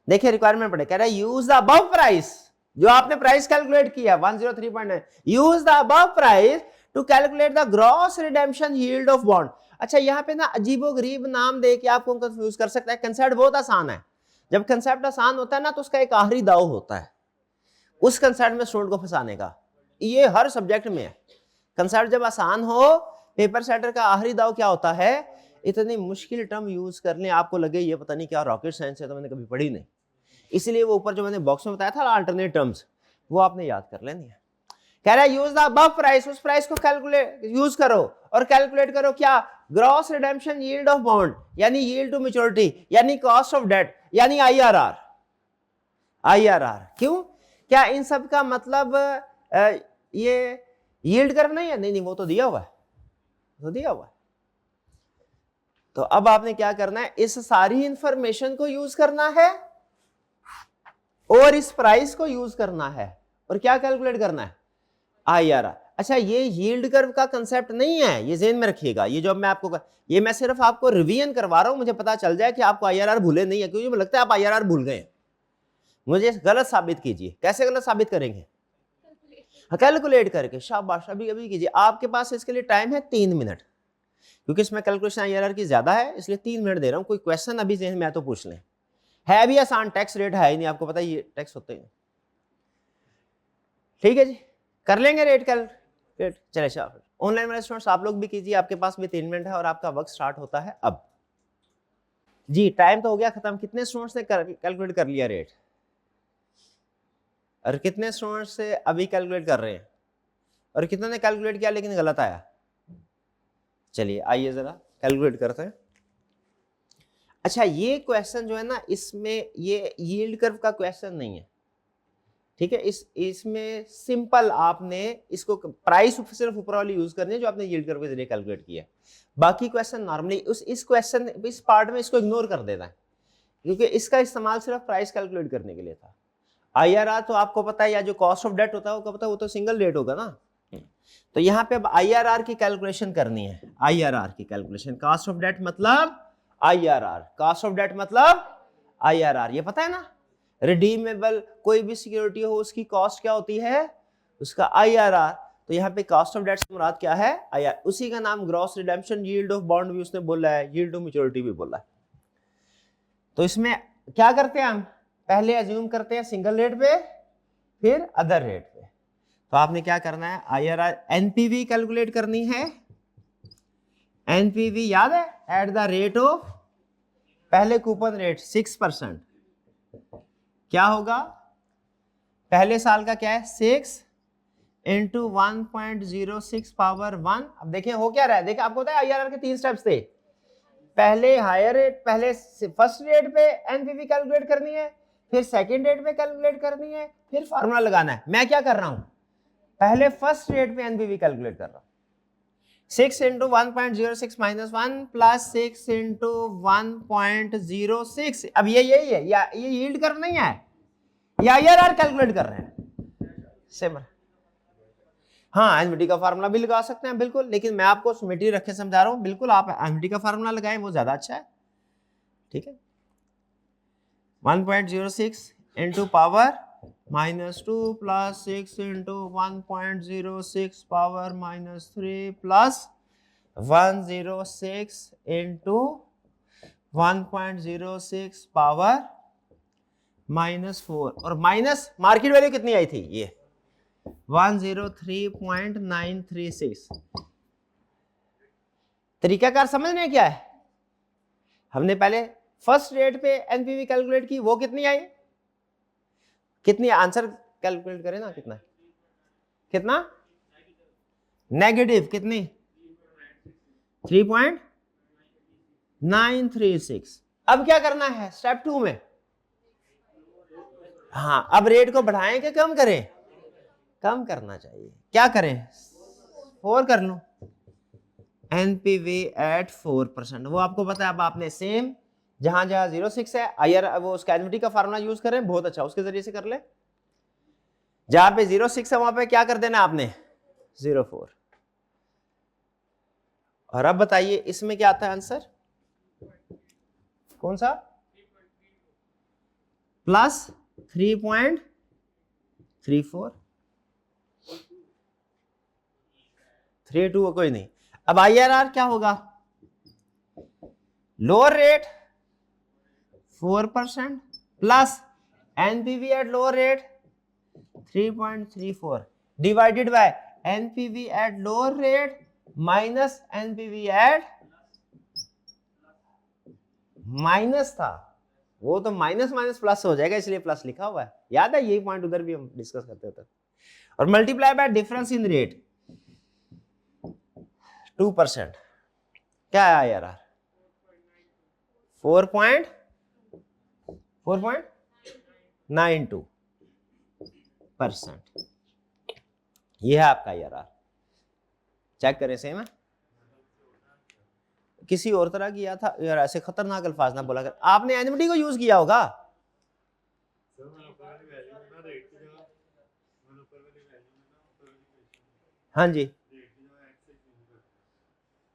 देखिए रिक्वायरमेंट पढ़े, कह रहा है यूज द अबव प्राइस, जो आपने प्राइस कैलकुलेट किया 103.9, use the above price to calculate the gross redemption yield of bond. अच्छा, यहाँ पे ना अजीबोगरीब नाम दे के आपको कंफ्यूज कर सकता है। कंसेप्ट बहुत आसान है। जब कंसेप्ट आसान होता है ना तो उसका एक आखिरी दाव होता है उस कंसेप्ट में स्टूडेंट को फंसाने का। ये हर सब्जेक्ट में है। कंसेप्ट जब आसान हो, पेपर सेटर का आखिरी दाव क्या होता है? इतनी मुश्किल टर्म यूज कर लें, आपको लगे ये पता नहीं क्या रॉकेट साइंस है, तो मैंने कभी पढ़ी नहीं। इसलिए वो ऊपर जो मैंने बॉक्स में बताया था अल्टरनेट टर्म्स, वो आपने याद कर लेनी है। कह रहा है यूज द अबव प्राइस, उस प्राइस को कैलकुलेट यूज करो और कैलकुलेट करो क्या? Gross redemption yield of bond, यानी यील्ड टू मैच्योरिटी, यानी कॉस्ट ऑफ डेट, यानी IRR। IRR क्यों? क्या इन सब का मतलब ये यील्ड कर्व नहीं है? नहीं, वो तो दिया हुआ है, तो दिया हुआ है। तो अब आपने क्या करना है? इस सारी इंफॉर्मेशन को यूज करना है और इस प्राइस को यूज करना है और क्या कैलकुलेट करना है? IRR। अच्छा, ये यील्ड कर्व का कंसेप्ट नहीं है, ये ज़हन में रखिएगा। ये जो मैं आपको, ये मैं सिर्फ आपको रिवीजन करवा रहा हूं, मुझे पता चल जाए कि आपको IRR भूले नहीं है, क्योंकि मुझे लगता है आप IRR भूल गए। मुझे गलत साबित कीजिए। कैसे गलत साबित करेंगे? कैलकुलेट करके। शाबाश, अभी अभी कीजिए। आपके पास इसके लिए टाइम है 3 मिनट, क्योंकि इसमें कैलकुलेशन IRR की ज्यादा है, इसलिए 3 मिनट दे रहा हूं। कोई क्वेश्चन अभी ज़हन में तो पूछ लें। है भी आसान, टैक्स रेट है ही नहीं, आपको पता ही टैक्स होते हैं। ठीक है जी, कर लेंगे रेट कैलकुलेट। चले शाबाश। ऑनलाइन वाले स्टूडेंट्स आप लोग भी कीजिए, आपके पास भी 3 मिनट है और आपका वक्त स्टार्ट होता है अब। जी टाइम तो हो गया खत्म। कितने स्टूडेंट्स ने कैलकुलेट कर लिया रेट, और कितने स्टूडेंट्स से अभी कैलकुलेट कर रहे हैं, और कितने ने कैलकुलेट किया लेकिन गलत आया? चलिए आइए जरा कैलकुलेट करते हैं। अच्छा, ये क्वेश्चन जो है ना, इसमें ये यील्ड कर्व का क्वेश्चन नहीं है, ठीक है। इसमें सिंपल आपने इसको प्राइस सिर्फ ऊपर वाली यूज करनी है जो आपने यील्ड कर्व के जरिए कैलकुलेट किया है। बाकी क्वेश्चन नॉर्मली इस क्वेश्चन इस पार्ट में इसको इग्नोर कर देना है, क्योंकि इसका इस्तेमाल सिर्फ प्राइस कैलकुलेट करने के लिए था। IRR तो आपको पता है, या जो कॉस्ट ऑफ डेट होता है वो पता है, वो तो सिंगल रेट होगा ना। तो यहाँ पे अब IRR की कैलकुलेशन करनी है। IRR की कैलकुलेशन, कॉस्ट ऑफ डेट मतलब IRR, कॉस्ट ऑफ डेट मतलब IRR, ये पता है ना। रिडीमेबल कोई भी सिक्योरिटी हो उसकी कॉस्ट क्या होती है? उसका IRR। तो यहाँ पे कॉस्ट ऑफ डेट से मुराद क्या है? IRR। उसी का नाम gross redemption yield of bond भी उसने बोला है, यील्ड ऑफ मैच्योरिटी भी बोला है। तो इसमें क्या करते हैं हम? पहले एज्यूम करते हैं सिंगल रेट पे, फिर अदर रेट पे। तो आपने क्या करना है? IRR NPV कैलकुलेट करनी है। NPV याद है? एट द रेट ऑफ, पहले कूपन रेट 6%, क्या होगा? पहले साल का क्या है? 6 इंटू 1.06 पावर 1। अब देखिए हो क्या रहा है, देखिए आपको पता है IRR के 3 स्टेप्स थे। पहले हायर रेट, पहले फर्स्ट रेट पे एनपीवी कैलकुलेट करनी है, फिर सेकंड रेट पे कैलकुलेट करनी है, फिर फार्मूला लगाना है। मैं क्या कर रहा हूं? पहले फर्स्ट रेट पे एनपीवी कैलकुलेट कर रहा हूं। 6 इंटू 1.06 माइनस 1 प्लस 6 इंटू 1.06। अब ये यही है, ये यील्ड कर्व नहीं है, ये IRR कैलकुलेट कर रहे हैं। सिंपल। हाँ, एनवीटी का फार्मूला भी लगा सकते हैं बिल्कुल, लेकिन मैं आपको सिमेट्री रख के समझा रहा हूं। बिल्कुल आप एनवीटी का फार्मूला लगाएं, वो ज्यादा अच्छा है। ठीक है, 1.06 into power -2 plus 6 into 1.06 power -3 plus 106 into 1.06 power -4, और माइनस मार्केट वैल्यू कितनी आई थी? ये 103.936। तरीकाकार समझने क्या है? हमने पहले फर्स्ट रेट पे एनपीवी कैलकुलेट की, वो कितनी आई? कितनी? आंसर कैलकुलेट करें ना, कितना कितना? नेगेटिव कितनी? 3.936। अब क्या करना है स्टेप 2 में? हाँ, अब रेट को बढ़ाएं कि कम करें? कम करना चाहिए। क्या करें? 4 कर लो, एनपीवी एट 4%। वो आपको पता है, अब आपने सेम जहां जहां 06 है IRR, वो उसका एनवीटी का फार्मूला यूज करें, बहुत अच्छा, उसके जरिए से कर ले। जहां पे 06 है वहां पे क्या कर देना आपने? 04। और अब बताइए इसमें क्या आता है आंसर? कौन सा? प्लस 3.34। 32 कोई नहीं। अब IRR क्या होगा? Lower rate 4% plus NPV at lower rate 3.34 divided by NPV at lower rate minus NPV at, minus था वो तो माइनस माइनस प्लस हो जाएगा, इसलिए प्लस लिखा हुआ है। याद है, यही पॉइंट उधर भी हम डिस्कस करते थे। और multiply by difference in rate 2%। क्या है IRR? 4.92%। ये है आपका IRR। चेक करें, सेम है? किसी और तरह किया था यार, ऐसे खतरनाक अल्फाज ना बोला कर। आपने एनवीटी को यूज किया होगा। हाँ जी,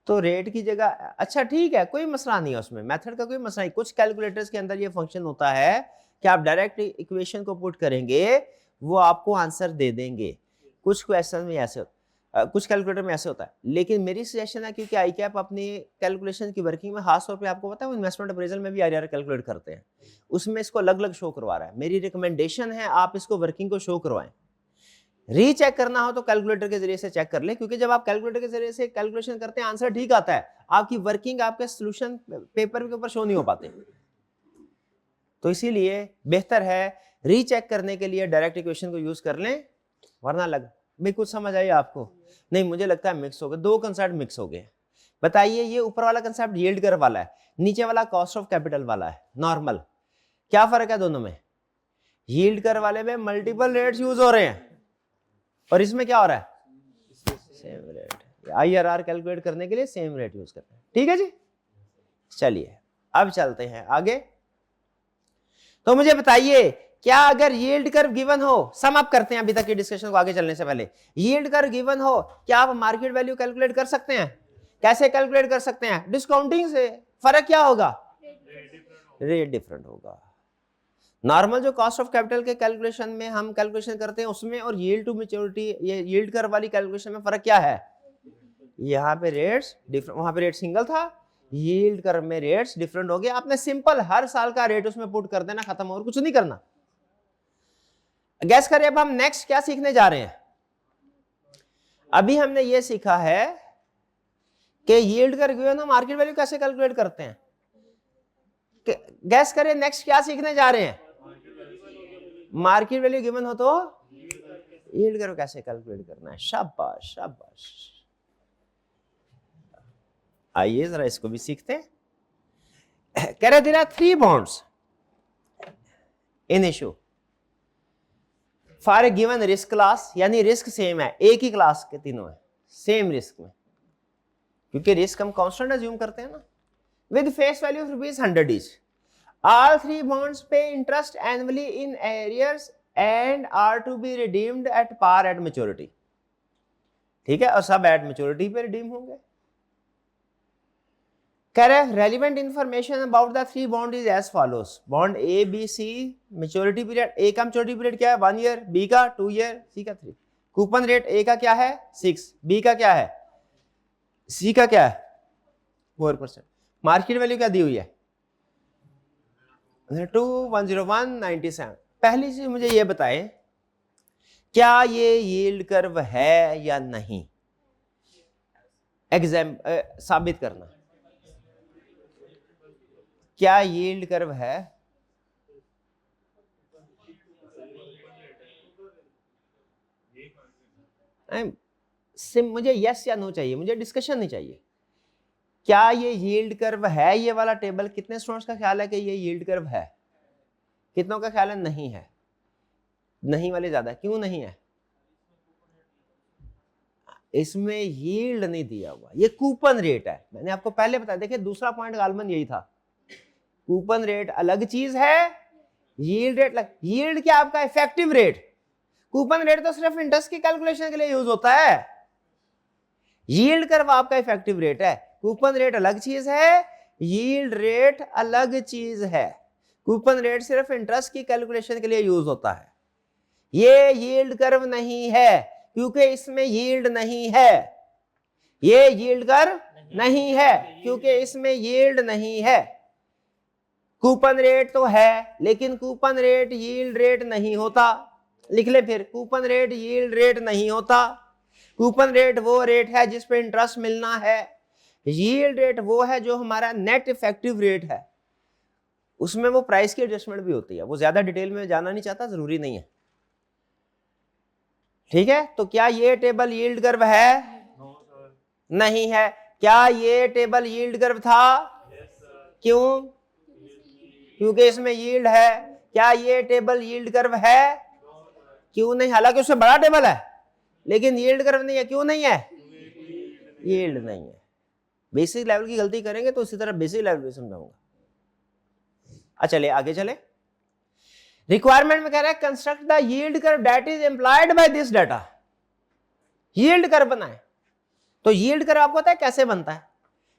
तो रेट की जगह, अच्छा ठीक है, कोई मसला नहीं है उसमें, मेथड का कोई मसला नहीं। कुछ कैलकुलेटर्स के अंदर ये फंक्शन होता है कि आप डायरेक्ट इक्वेशन को पुट करेंगे, वो आपको आंसर दे देंगे। कुछ क्वेश्चन में ऐसे होता है, कुछ कैलकुलेटर में ऐसे होता है। लेकिन मेरी सजेशन है, क्योंकि ICAP अपनी कैलकुलेशन की वर्किंग में खास तौर पे आपको पता है वो इन्वेस्टमेंट अप्रेजल में भी IRR कैलकुलेट करते हैं, उसमें इसको अलग अलग शो करवा रहा है। मेरी रिकमेंडेशन है आप इसको वर्किंग को शो करवाएं। रीचेक करना हो तो कैलकुलेटर के जरिए से चेक कर ले, क्योंकि जब आप कैलकुलेटर के जरिए से कैलकुलेशन करते हैं आंसर ठीक आता है, आपकी वर्किंग आपके सॉल्यूशन पेपर के ऊपर शो नहीं हो पाते। तो इसीलिए बेहतर है रीचेक करने के लिए डायरेक्ट इक्वेशन को यूज कर लें, वरना मैं कुछ समझ आई आपको? नहीं, मुझे लगता है मिक्स हो गए, दो कंसेप्ट मिक्स हो गए। बताइए, ये ऊपर वाला कंसेप्ट यील्ड कर्व वाला है, नीचे वाला कॉस्ट ऑफ कैपिटल वाला है नॉर्मल। क्या फर्क है दोनों में? यील्ड कर्व वाले में मल्टीपल रेट्स यूज हो रहे हैं, और इसमें क्या हो रहा है? Same rate. IRR कैलकुलेट करने के लिए सेम रेट यूज करते हैं। ठीक है जी, चलिए अब चलते हैं आगे। तो मुझे बताइए, क्या अगर यील्ड कर्व गिवन हो, सम अप करते हैं अभी तक की डिस्कशन को आगे चलने से पहले। यील्ड कर्व गिवन हो, क्या आप मार्केट वैल्यू कैलकुलेट कर सकते हैं? कैसे कैलकुलेट कर सकते हैं? डिस्काउंटिंग से। फर्क क्या होगा? रेट डिफरेंट होगा। नॉर्मल जो कॉस्ट ऑफ कैपिटल के कैलकुलेशन में हम कैलकुलेशन करते हैं उसमें और यील्ड टू मैच्योरिटी, ये यील्ड कर्व वाली कैलकुलेशन में फर्क क्या है? यहाँ पे रेट्स डिफरेंट, वहां पे रेट सिंगल था, यील्ड कर्व में रेट्स डिफरेंट हो गए। आपने सिंपल हर साल का रेट उसमें पुट कर देना, खत्म, और कुछ नहीं करना। गैस करिए अब हम नेक्स्ट क्या सीखने जा रहे हैं। अभी हमने ये सीखा है कि यील्ड कर्व गिवन हो मार्केट वैल्यू कैसे कैलकुलेट करते हैं। गैस करिए नेक्स्ट क्या सीखने जा रहे हैं। मार्केट वैल्यू गिवन हो तो यील्ड कर्व कैसे कैलकुलेट करना है। शाबाश शाबाश। आइए जरा इसको भी सीखते हैं। कह रहे there are 3 bonds in issue for a given risk class, यानी रिस्क सेम है, एक ही क्लास के तीनों है, सेम रिस्क में, क्योंकि रिस्क हम कांस्टेंट अज्यूम करते हैं ना, with face value of ₹100 each. All 3 bonds pay interest annually in arrears and are to be redeemed at par at maturity। ठीक है, और सब एट मैच्योरिटी पे रिडीम होंगे। कह रहे relevant information about the 3 bond is as follows. Bond A B C maturity period, A का मैच्योरिटी पीरियड क्या है 1 ईयर, बी का 2 ईयर, सी का 3। कूपन रेट ए का क्या है 6, बी का क्या है, सी का क्या है 4%। मार्केट वैल्यू क्या दी हुई है 2101.97। पहली चीज मुझे ये बताएं, क्या ये यील्ड कर्व है या नहीं, साबित करना। क्या यील्ड कर्व है? मुझे यस या नो चाहिए, मुझे डिस्कशन नहीं चाहिए। क्या ये यील्ड कर्व है? ये वाला टेबल कितने स्टूडेंट्स का ख्याल है कि ये यील्ड कर्व है? कितनों का ख्याल है नहीं है? नहीं वाले ज्यादा, क्यों नहीं है? इसमें यील्ड नहीं दिया हुआ, ये कूपन रेट है। मैंने आपको पहले बताया, देखिए दूसरा पॉइंट गालमन यही था, कूपन रेट अलग चीज है, यील्ड रेट अलग। यील्ड क्या आपका इफेक्टिव रेट, कूपन रेट तो सिर्फ इंटरेस्ट की कैलकुलेशन के लिए यूज होता है। यील्ड कर्व आपका इफेक्टिव रेट है, कूपन रेट अलग चीज है, यील्ड रेट अलग चीज है। कूपन रेट सिर्फ इंटरेस्ट की कैलकुलेशन के लिए यूज होता है। ये यील्ड कर्व नहीं है क्योंकि इसमें यील्ड नहीं है। ये यील्ड कर्व नहीं है क्योंकि इसमें यील्ड नहीं है। कूपन रेट तो है लेकिन कूपन रेट यील्ड रेट नहीं होता। लिख ले फिर, कूपन रेट यील्ड रेट नहीं होता। कूपन रेट वो रेट है जिस पे इंटरेस्ट मिलना है, यील्ड रेट वो है जो हमारा नेट इफेक्टिव रेट है, उसमें वो प्राइस की एडजस्टमेंट भी होती है। वो ज्यादा डिटेल में जाना नहीं चाहता, जरूरी नहीं है। ठीक है, तो क्या ये टेबल यील्ड कर्व है? नहीं है। क्या ये टेबल यील्ड कर्व था? क्यों? क्योंकि इसमें यील्ड है। क्या ये टेबल यील्ड कर्व है? क्यों नहीं? हालांकि उससे बड़ा टेबल है लेकिन यील्ड कर्व नहीं है। क्यों नहीं है? यील्ड नहीं है। बेसिक लेवल की गलती करेंगे तो इसी तरह बेसिक लेवल भी समझाऊंगा। अच्छा चले आगे चले। रिक्वायरमेंट में कह रहा है construct the yield curve that is employed by this data. Yield curve बनाए। तो यील्ड कर्व आपको पता है कैसे बनता है?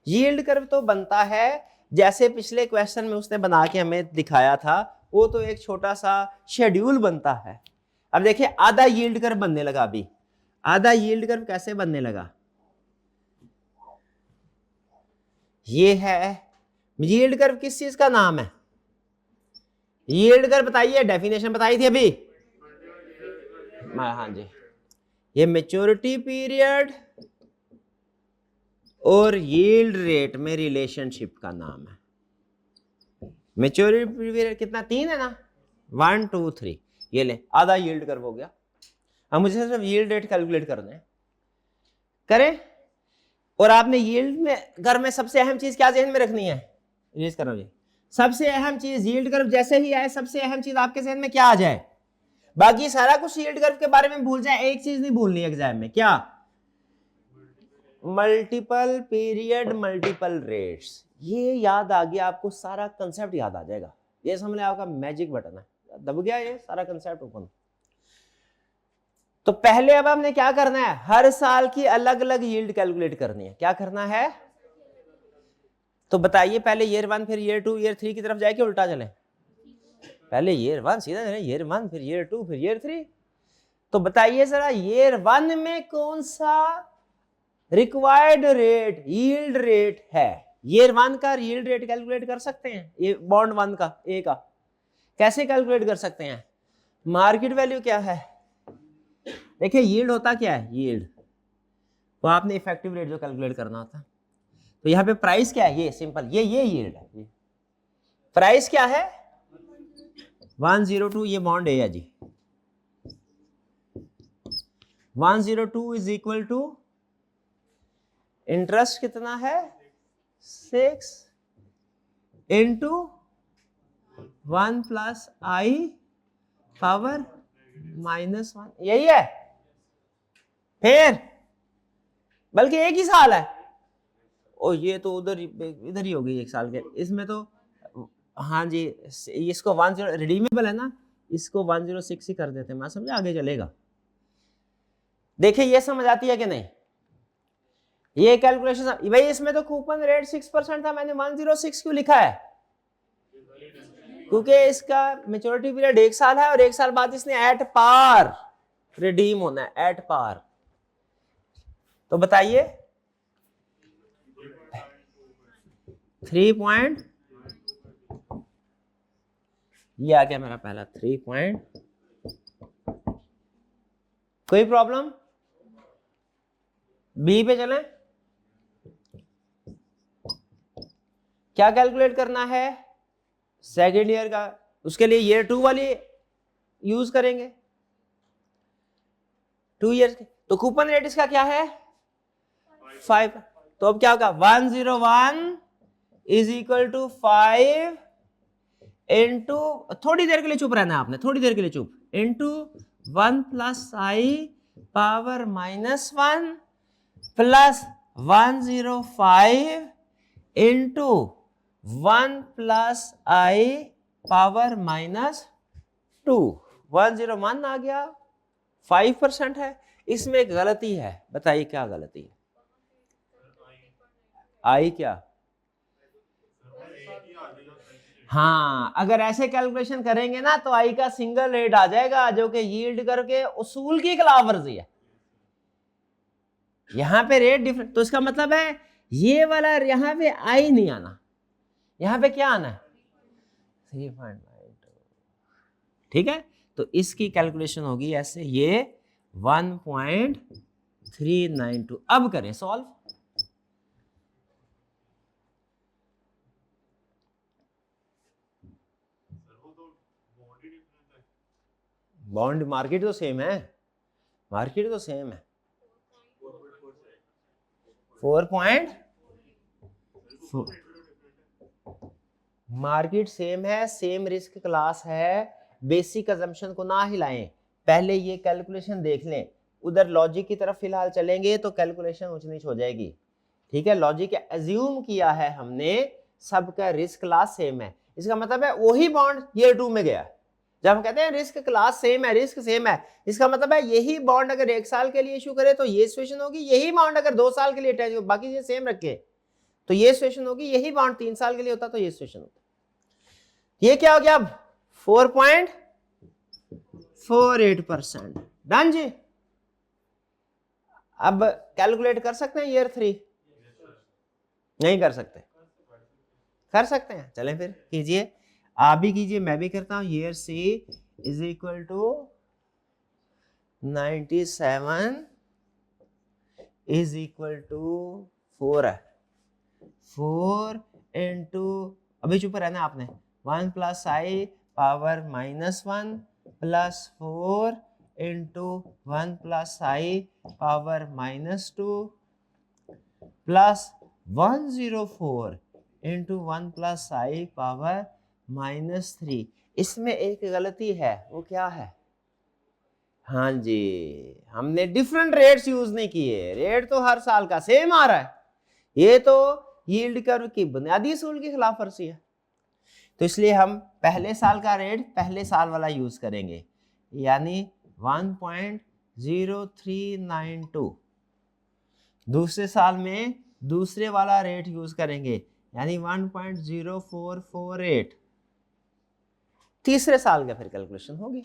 यील्ड कर्व तो बनता है जैसे पिछले क्वेश्चन में उसने बना के हमें दिखाया था, वो तो एक छोटा सा शेड्यूल बनता है। अब देखिए आधा यील्ड कर्व बनने लगा। अभी आधा यील्ड कर्व कैसे बनने लगा? ये है यील्ड कर्व। किस चीज का नाम है? यील्ड कर्व बताइए, डेफिनेशन बताई थी अभी। हाँ जी, ये मैच्योरिटी पीरियड और यील्ड रेट में रिलेशनशिप का नाम है। मैच्योरिटी पीरियड कितना? 3 है ना, 1 2 3। ये ले आधा यील्ड कर्व हो गया। अब मुझे सिर्फ यील्ड रेट कैलकुलेट करना है, करें। और आपने यील्ड में कर्व में सबसे अहम चीज क्या जहन में रखनी है? इरेज कर रहा हूं। सबसे अहम चीज यील्ड कर्व जैसे ही आए, सबसे अहम चीज आपके जहन में क्या आ जाए? बाकी सारा कुछ यील्ड कर्व के बारे में भूल जाए, एक चीज नहीं भूलनी एग्जाम में। क्या? Multiple period multiple rates. ये याद आ गया आपको, सारा कंसेप्ट याद आ जाएगा। ये समझ लें आपका मैजिक बटन है, दब गया ये सारा कंसेप्ट ओपन। तो पहले अब हमने क्या करना है? हर साल की अलग अलग यील्ड कैलकुलेट करनी है। क्या करना है? तो बताइए, पहले ईयर 1 फिर ईयर 2 ईयर 3 की तरफ जाए कि उल्टा चले? पहले ईयर 1 सीधा ईयर 1 फिर ईयर 2 फिर ईयर 3। तो बताइए जरा ईयर 1 में कौन सा रिक्वायर्ड रेट यील्ड रेट है? ईयर 1 का यील्ड रेट कैलकुलेट कर सकते हैं, ये बॉन्ड 1 का ए का कैसे कैलकुलेट कर सकते हैं? मार्केट वैल्यू क्या है? देखिए यील्ड होता क्या है, यील्ड तो आपने इफेक्टिव रेट जो कैलकुलेट करना होता है। तो यहाँ पे प्राइस क्या है, ये सिंपल ये यील्ड है। ये प्राइस क्या है 102, ये बॉन्ड ए है जी। 102 इज इक्वल टू इंटरेस्ट कितना है 6 इंटू 1 प्लस आई पावर -1, यही है। फिर बल्कि एक ही साल है, ओ ये तो उधर इधर ही हो गई एक साल के, इसमें तो हाँ जी इसको 10 रिडीमेबल है ना, इसको 106 ही कर देते हैं, मैं समझा आगे चलेगा। देखिए ये समझ आती है कि नहीं ये कैलकुलेशन? भाई इसमें तो कूपन रेट 6% था, मैंने 106 क्यों लिखा है? क्योंकि इसका मैच्योरिटी पीरियड 1 साल है और 1 साल बाद इसने एट पार रिडीम होना है, एट पार। तो बताइए 3 ये आ गया मेरा पहला 3 कोई प्रॉब्लम? बी पे चलें। क्या कैलकुलेट करना है सेकेंड ईयर का, उसके लिए ईयर 2 वाली यूज करेंगे 2 ईयर के। तो कूपन रेट इसका क्या है 5। तो अब क्या होगा 101 इज इक्वल टू 5 इंटू, थोड़ी देर के लिए चुप रहना है आपने, थोड़ी देर के लिए चुप, into 1 plus I power -1 plus 105 into 1 plus I power -2। 101 आ गया, 5% है। इसमें एक गलती है, बताइए क्या गलती है? आई क्या? हाँ अगर ऐसे कैलकुलेशन करेंगे ना तो आई का सिंगल रेट आ जाएगा जो कि यील्ड करके उसूल की खिलाफ वर्जी है। यहां पे रेट डिफरेंट, तो इसका मतलब है ये वाला यहां पे आई नहीं आना, यहां पे क्या आना है 3.92। ठीक है, तो इसकी कैलकुलेशन होगी ऐसे, ये 1.392। अब करें सॉल्व। बॉन्ड मार्केट तो सेम है, मार्केट तो सेम है 4.4। मार्केट सेम है, सेम रिस्क क्लास है, बेसिक अजम्पशन को ना हिलाएं, पहले ये कैलकुलेशन देख लें, उधर लॉजिक की तरफ फिलहाल चलेंगे तो कैलकुलेशन ऊंच नीच हो जाएगी। ठीक है, लॉजिक एज्यूम किया है हमने सबका रिस्क क्लास सेम है, इसका मतलब है वही बॉन्ड ईयर 2 में गया। जब हम कहते हैं रिस्क क्लास सेम है, रिस्क सेम है, इसका मतलब है यही बॉन्ड अगर 1 साल के लिए इशू करे तो ये सिचुएशन होगी, यही बॉन्ड अगर 2 साल के लिए अटैच हो, बाकी ये सेम रखे तो ये सिचुएशन होगी, यही बॉन्ड 3 साल के लिए होता तो ये सिचुएशन होता। ये क्या हो गया अब 4.48%। डन जी। अब कैलकुलेट कर सकते हैं ईयर 3? नहीं कर सकते? कर सकते हैं, चलें फिर कीजिए, आप भी कीजिए मैं भी करता हूं। Year C is equal to 97 is equal to 4 है, 4 इंटू, अभी चुप रहना आपने, 1 plus I power -1 plus 4 into 1 plus I power -2 plus 104 into 1 plus I power -3। इसमें एक गलती है, वो क्या है? हाँ जी, हमने डिफरेंट रेट्स यूज नहीं किए, रेट तो हर साल का सेम आ रहा है, ये तो यील्ड कर्व की बुनियादी असूल की खिलाफ वर्जी है। तो इसलिए हम पहले साल का रेट पहले साल वाला यूज करेंगे, यानी 1.0392। दूसरे साल में दूसरे वाला रेट यूज करेंगे, यानी 1.0448। तीसरे साल का फिर कैलकुलेशन होगी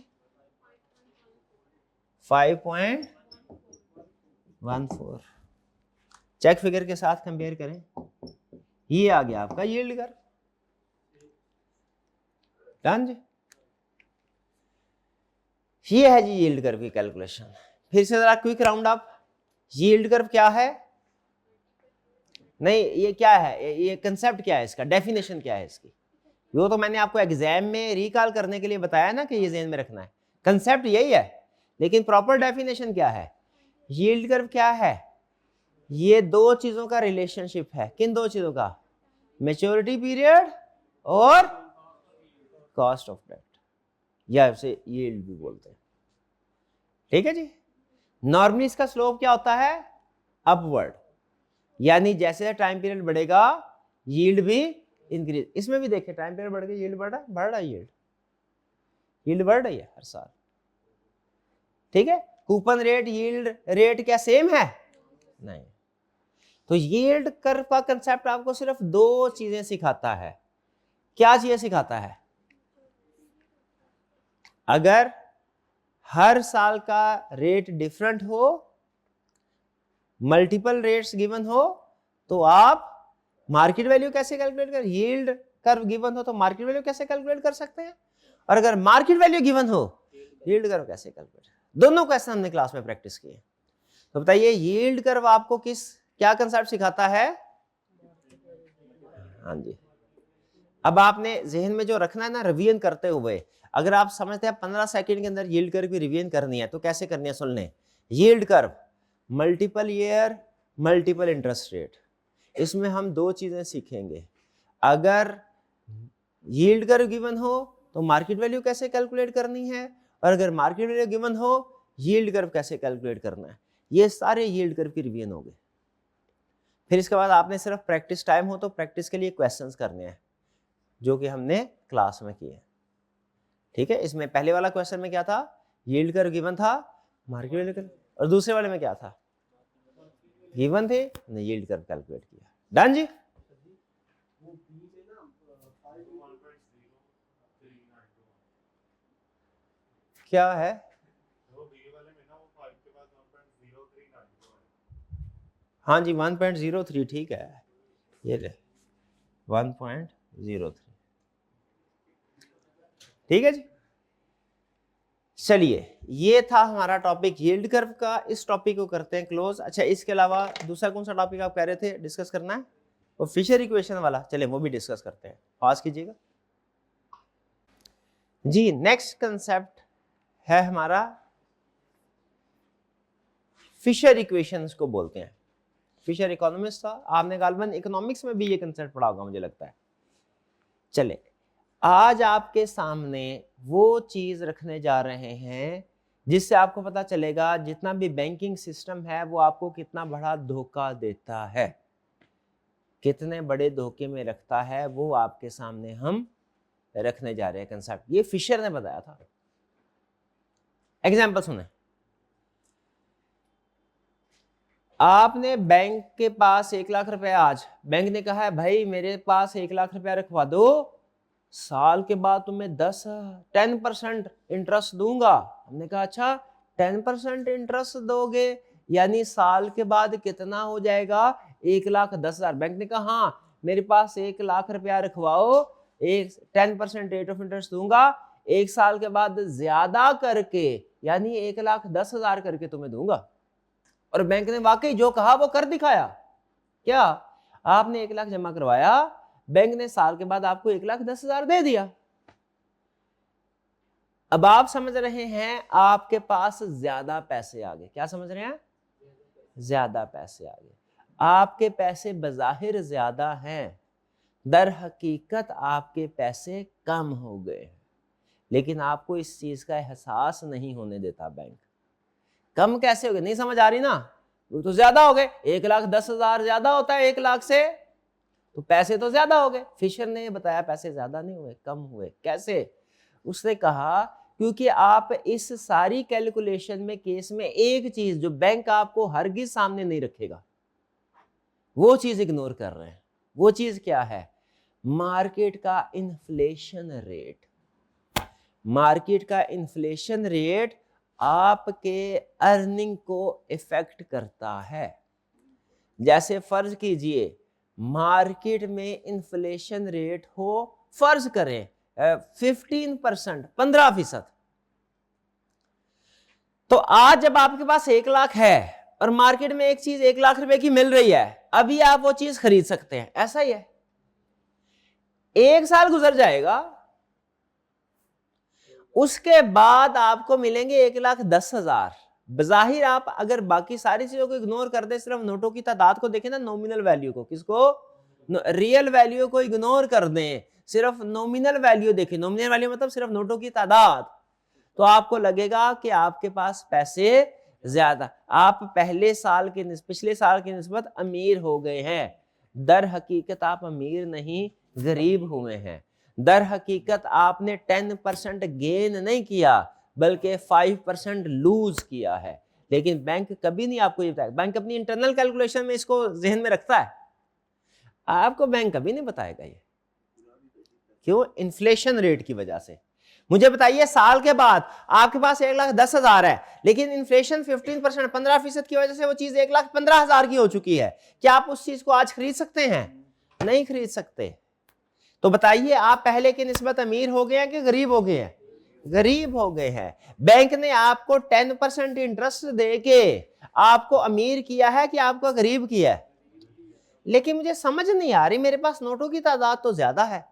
5.14। चेक फिगर के साथ कंपेयर करें, ये आ गया आपका यील्ड कर्व। डन जी, ये है जी यील्ड कर्व की कैलकुलेशन। फिर से जरा quick round up, yield curve क्या है, नहीं ये क्या है, ये कंसेप्ट क्या है, इसका डेफिनेशन क्या है इसकी, वो तो मैंने आपको एग्जाम में रिकॉल करने के लिए बताया ना कि ये ज़हन में रखना है, कंसेप्ट यही है, लेकिन प्रॉपर डेफिनेशन क्या है। यील्ड कर्व क्या है, ये दो चीजों का रिलेशनशिप है। किन दो चीजों का, मैच्योरिटी पीरियड और कॉस्ट ऑफ डेट, या इसे यील्ड भी बोलते हैं। ठीक है जी। नॉर्मली इसका स्लोप क्या होता है, अपवर्ड, यानी जैसे टाइम पीरियड बढ़ेगा यील्ड भी इंक्रीज। इसमें भी देखिए टाइम पीरियड बढ़ गया, यील्ड बढ़ रहा है, यील्ड बढ़ रही है हर साल। ठीक है, कूपन रेट यील्ड रेट क्या सेम है, नहीं। तो यील्ड कर्व का कंसेप्ट आपको सिर्फ दो चीजें सिखाता है। क्या चीजें सिखाता है, अगर हर साल का रेट डिफरेंट हो, मल्टीपल रेट्स गिवन हो, तो आप मार्केट वैल्यू कैसे कैलकुलेट कर, यील्ड कर्व गिवन हो तो मार्केट वैल्यू कैसे कैलकुलेट कर सकते हैं, और अगर मार्केट वैल्यू गिवन हो यील्ड कर्व कैसे कैलकुलेट। दोनों क्वेश्चन हमने क्लास में प्रैक्टिस किए। तो बताइए यील्ड कर्व आपको क्या कंसेप्ट सिखाता है। हाँ जी, अब आपने जहन में जो रखना है ना, रिवीजन करते हुए, अगर आप समझते हैं 15 सेकंड के अंदर यील्ड कर्व की रिवीजन करनी है तो कैसे करनी है, सुन लें। Yield curve multiple year multiple interest rate, इसमें हम दो चीजें सीखेंगे। अगर यील्ड कर्व गिवन हो तो मार्केट वैल्यू कैसे कैलकुलेट करनी है, और अगर मार्केट वैल्यू गिवन हो यील्ड कर्व कैसे कैलकुलेट करना है। ये सारे यील्ड कर्व की रिवीजन हो गए। फिर इसके बाद आपने सिर्फ प्रैक्टिस टाइम हो तो प्रैक्टिस के लिए क्वेश्चंस करने हैं जो कि हमने क्लास में किए। ठीक है, इसमें पहले वाला क्वेश्चन में क्या था, यील्ड कर्व गिवन था, मार्केट वैल्यू कर्व, और दूसरे वाले में क्या था, गिवन थे, ने यील्ड कर्व कैलकुलेट किया। डन जी। क्या है, हाँ जी 1.03, ठीक है, ये ले 1.03, ठीक है जी। चलिए, ये था हमारा टॉपिक यील्ड कर्व का, इस टॉपिक को करते हैं क्लोज। अच्छा, इसके अलावा दूसरा कौन सा टॉपिक आप कह रहे थे डिस्कस करना है, वो फिशर इक्वेशन वाला, चलिए वो भी डिस्कस करते हैं, पास कीजिएगा जी। नेक्स्ट कंसेप्ट है हमारा फिशर इक्वेशंस को बोलते हैं। फिशर इकोनॉमिस्ट था, आपने गालबन इकोनॉमिक्स में भी ये कंसेप्ट पढ़ा होगा मुझे लगता है। चले, आज आपके सामने वो चीज रखने जा रहे हैं जिससे आपको पता चलेगा जितना भी बैंकिंग सिस्टम है वो आपको कितना बड़ा धोखा देता है, कितने बड़े धोखे में रखता है, वो आपके सामने हम रखने जा रहे हैं कंसेप्ट। ये फिशर ने बताया था। एग्जांपल सुने, आपने बैंक के पास 1 लाख रुपया, आज बैंक ने कहा है भाई मेरे पास 1 लाख रुपया रखवा दो, साल के बाद तुम्हें 10% इंटरेस्ट दूंगा। हमने कहा अच्छा 10% इंटरेस्ट दोगे, यानी साल के बाद कितना हो जाएगा, 1,10,000। बैंक ने कहा हाँ मेरे पास 1 लाख रुपया रखवाओ, 10% रेट ऑफ इंटरेस्ट दूंगा, 1 साल के बाद ज्यादा करके यानी 1,10,000 करके तुम्हें दूंगा। और बैंक ने वाकई जो कहा वो कर दिखाया। क्या, आपने 1 लाख जमा करवाया, बैंक ने साल के बाद आपको 1,10,000 दे दिया। अब आप समझ रहे हैं आपके पास ज्यादा पैसे आ गए। क्या समझ रहे हैं, ज्यादा पैसे आ गए। आपके पैसे बजाहिर ज्यादा हैं, दर हकीकत आपके पैसे कम हो गए, लेकिन आपको इस चीज का एहसास नहीं होने देता बैंक। कम कैसे हो गए, नहीं समझ आ रही ना, वो तो ज्यादा हो गए, 1,10,000 ज्यादा होता है 1 लाख से, तो पैसे तो ज्यादा हो गए। फिशर ने बताया पैसे ज्यादा नहीं हुए, कम हुए। कैसे, उसने कहा क्योंकि आप इस सारी कैलकुलेशन में केस में एक चीज जो बैंक आपको हरगिज सामने नहीं रखेगा वो चीज इग्नोर कर रहे हैं। वो चीज क्या है, मार्केट का इन्फ्लेशन रेट। मार्केट का इन्फ्लेशन रेट आपके अर्निंग को इफेक्ट करता है। जैसे फर्ज कीजिए मार्केट में इन्फ्लेशन रेट हो, फर्ज करें 15%, 15%। तो आज जब आपके पास 1 लाख है और मार्केट में एक चीज 1 लाख रुपए की मिल रही है, अभी आप वो चीज खरीद सकते हैं, ऐसा ही है। 1 साल गुजर जाएगा, उसके बाद आपको मिलेंगे 1,10,000। बजाहिर आप अगर बाकी सारी चीजों को इग्नोर कर दे, सिर्फ नोटों की तादाद को देखें ना, नॉमिनल वैल्यू को, किसको, रियल वैल्यू को इग्नोर कर दें, सिर्फ नॉमिनल वैल्यू देखें, नॉमिनल वैल्यू मतलब सिर्फ नोटों की तादाद, तो आपको लगेगा कि आपके पास पैसे ज्यादा, आप पिछले साल की निस्बत अमीर हो गए हैं। दर हकीकत आप अमीर नहीं, गरीब हुए हैं। दर हकीकत आपने 10% गेन नहीं किया, बल्कि 5% लूज किया है। लेकिन बैंक कभी नहीं आपको ये बताएगा, बैंक अपनी इंटरनल कैलकुलेशन में इसको जहन में रखता है, आपको बैंक कभी नहीं बताएगा ये। क्यों? इन्फ्लेशन रेट की वजह से। मुझे बताइए साल के बाद आपके पास 1,10,000 है, लेकिन इन्फ्लेशन 15%, 15% की वजह से वो चीज 1,15,000 की हो चुकी है। क्या आप उस चीज को आज खरीद सकते हैं? नहीं खरीद सकते। तो बताइए आप पहले की निस्बत अमीर हो गए हैं कि गरीब हो गए हैं? गरीब हो गए हैं। बैंक ने आपको 10% इंटरेस्ट देके आपको अमीर किया है कि आपको गरीब किया है? लेकिन मुझे समझ नहीं आ रही, मेरे पास नोटों की तादाद तो ज्यादा है।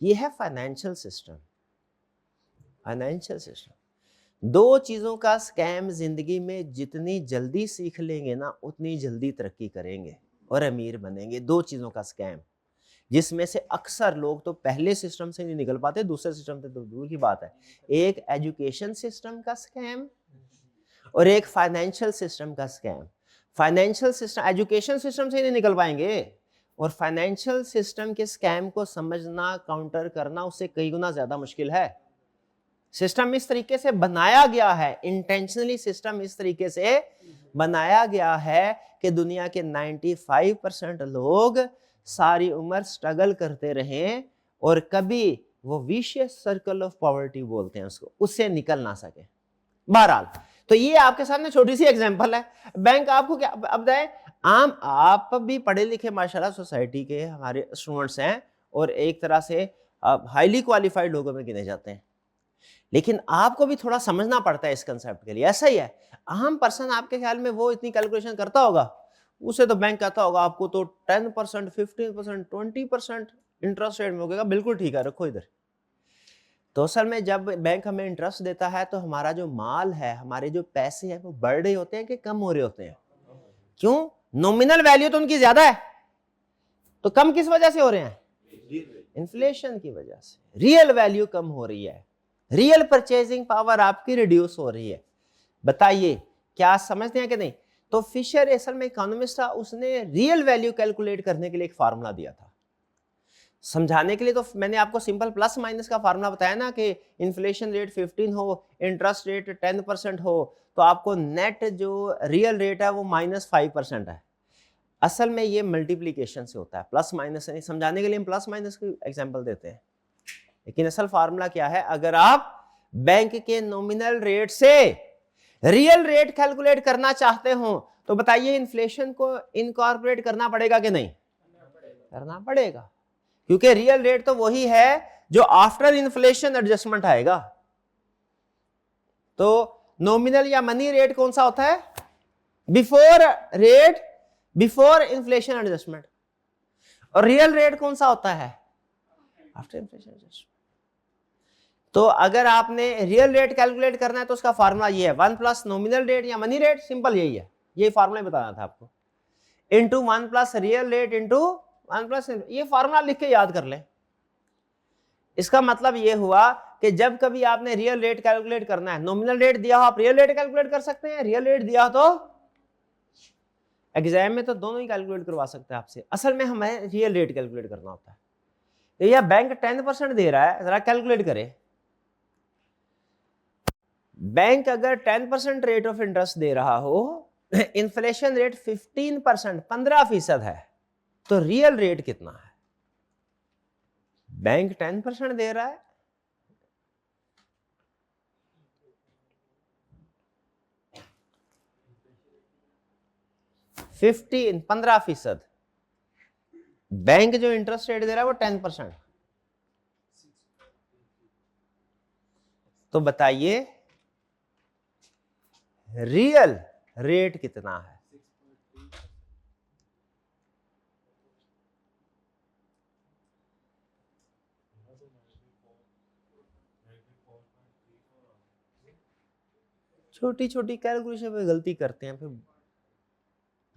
ये है फाइनेंशियल सिस्टम। फाइनेंशियल सिस्टम दो चीजों का स्कैम जिंदगी में जितनी जल्दी सीख लेंगे ना, उतनी जल्दी तरक्की करेंगे और अमीर बनेंगे। दो चीजों का स्कैम, जिसमें से अक्सर लोग तो पहले सिस्टम से नहीं निकल पाते, दूसरे सिस्टम से तो दूर की बात है। एक एजुकेशन सिस्टम का स्कैम और एक फाइनेंशियल सिस्टम का scam. Financial system, education system से ही नहीं निकल पाएंगे, और फाइनेंशियल सिस्टम के स्कैम को समझना, काउंटर करना उससे कई गुना ज्यादा मुश्किल है। सिस्टम इस तरीके से बनाया गया है, इंटेंशनली सिस्टम इस तरीके से बनाया गया है कि दुनिया के 95% लोग सारी उम्र स्ट्रगल करते रहें और कभी वो विशियस सर्कल ऑफ पॉवर्टी बोलते हैं उसको, उससे निकल ना सके। बहरहाल, तो ये आपके सामने छोटी सी एग्जांपल है। बैंक आपको क्या अब बताए, आप भी पढ़े लिखे माशाल्लाह सोसाइटी के हमारे स्टूडेंट्स हैं और एक तरह से हाईली क्वालिफाइड लोगों में गिने जाते हैं, लेकिन आपको भी थोड़ा समझना पड़ता है इस कंसेप्ट के लिए। ऐसा ही है, आम पर्सन आपके ख्याल में वो इतनी कैलकुलेशन करता होगा? उसे तो बैंक कहता होगा आपको तो 10%, 15%, 20% इंटरेस्ट रेट मिलेगा, बिल्कुल ठीक है, रखो इधर। तो असल में जब बैंक हमें इंटरेस्ट देता है तो हमारा जो माल है, हमारे जो पैसे हैं, वो बढ़ रहे होते हैं कि कम हो रहे होते हैं? क्यों? नॉमिनल वैल्यू तो उनकी ज्यादा है, तो कम किस वजह से हो रहे हैं? इन्फ्लेशन की वजह से। रियल वैल्यू कम हो रही है, रियल परचेजिंग पावर आपकी रिड्यूस हो रही है। बताइए क्या समझते हैं कि नहीं? तो फिशर असल में इकोनॉमिस्ट था, उसने रियल वैल्यू कैलकुलेट करने के लिए एक फार्मूला दिया था। समझाने के लिए तो मैंने आपको सिंपल प्लस माइनस का फार्मूला बताया ना कि इन्फ्लेशन रेट 15 हो, इंटरेस्ट रेट 10% हो, तो आपको नेट जो रियल रेट है वो -5% है। असल में ये मल्टीप्लीकेशन से होता है, प्लस माइनस से नहीं। समझाने के लिए हम प्लस माइनस की एग्जांपल देते हैं, लेकिन असल फार्मूला क्या है? अगर आप बैंक के नॉमिनल रेट से रियल रेट कैलकुलेट करना चाहते हो तो बताइए इन्फ्लेशन को इनकॉर्पोरेट करना पड़ेगा कि नहीं? करना पड़ेगा, क्योंकि रियल रेट तो वही है जो आफ्टर इन्फ्लेशन एडजस्टमेंट आएगा। तो नॉमिनल या मनी रेट कौन सा होता है? Before rate, before inflation adjustment. और रियल रेट कौन सा होता है? After inflation adjustment. तो अगर आपने रियल रेट कैलकुलेट करना है तो उसका फार्मूला ये है, 1 प्लस नॉमिनल रेट या मनी रेट, सिंपल यही है, ये फार्मूला बताना था आपको, into 1 plus real rate into 1 plus, ये फार्मूला लिख के याद कर लें। इसका मतलब ये हुआ कि जब कभी आपने रियल रेट कैलकुलेट करना है, नॉमिनल रेट दिया हो आप रियल रेट कैलकुलेट कर सकते हैं, रियल रेट दिया हो तो एग्जाम में तो दोनों ही कैलकुलेट करवा सकते हैं आपसे। असल में हमें रियल रेट कैलकुलेट करना होता है। तो यह बैंक 10% दे रहा है, जरा कैलकुलेट करें। बैंक अगर 10% रेट ऑफ इंटरेस्ट दे रहा हो, इन्फ्लेशन रेट 15%, 15% है, तो रियल रेट कितना है? बैंक 10% दे रहा है, 15%। बैंक जो इंटरेस्ट रेट दे रहा है वो 10%। तो बताइए रियल रेट कितना है? छोटी छोटी कैलकुलेशन पे गलती करते हैं, फिर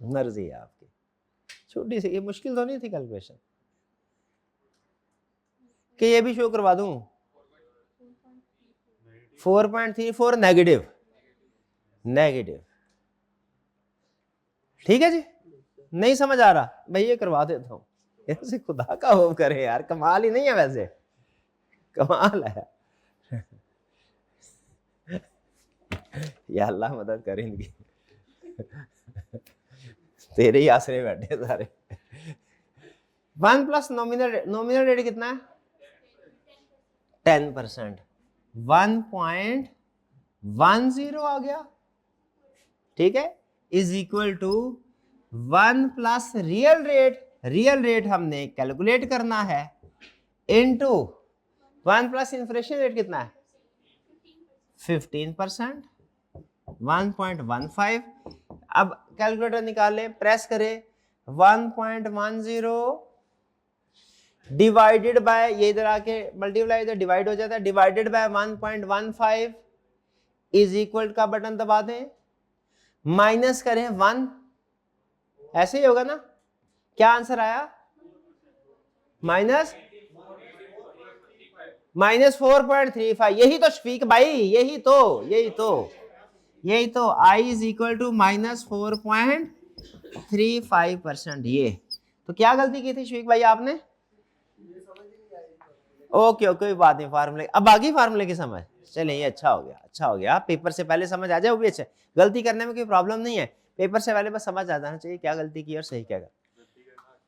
मर्जी है आपकी। छोटी सी, ये मुश्किल तो नहीं थी कैलकुलेशन कि ये भी शो करवा दूं। 4.34 नेगेटिव, नेगेटिव। ठीक है जी, नहीं समझ आ रहा भाई, ये करवा देता हूं। ऐसे खुदा का होम करे यार, कमाल ही नहीं है वैसे, कमाल है। या अल्लाह मदद करे इनकी। तेरे ही आसरे बैठे सारे। 1 प्लस नॉमिनल रेट कितना है? 10%। 1.10 आ गया, ठीक है, is equal to 1 plus real rate. Real rate हमने कैलकुलेट करना है इनटू 1 प्लस इन्फ्लेशन रेट कितना है? 15%, 1.15। अब कैलकुलेटर निकालें, प्रेस करें, 1.10 डिवाइडेड बाय, ये इधर आके मल्टीप्लाई इधर डिवाइड हो जाता है, डिवाइडेड बाय 1.15 इज इक्वल का बटन दबा दें, माइनस करें 1, ऐसे ही होगा ना? क्या आंसर आया? -4.35। यही तो शफीक भाई, यही तो I इज इक्वल टू -4.35%। ये तो क्या गलती की थी शफीक भाई आपने? ओके कोई बात नहीं, फार्मूले अब आ गई, फार्मूले की समझ। चलिए अच्छा हो गया, अच्छा हो गया। पेपर से पहले समझ आ जाए वो भी अच्छा, गलती करने में कोई प्रॉब्लम नहीं है। पेपर से पहले बस समझ आ जाना चाहिए क्या गलती की और सही क्या कर।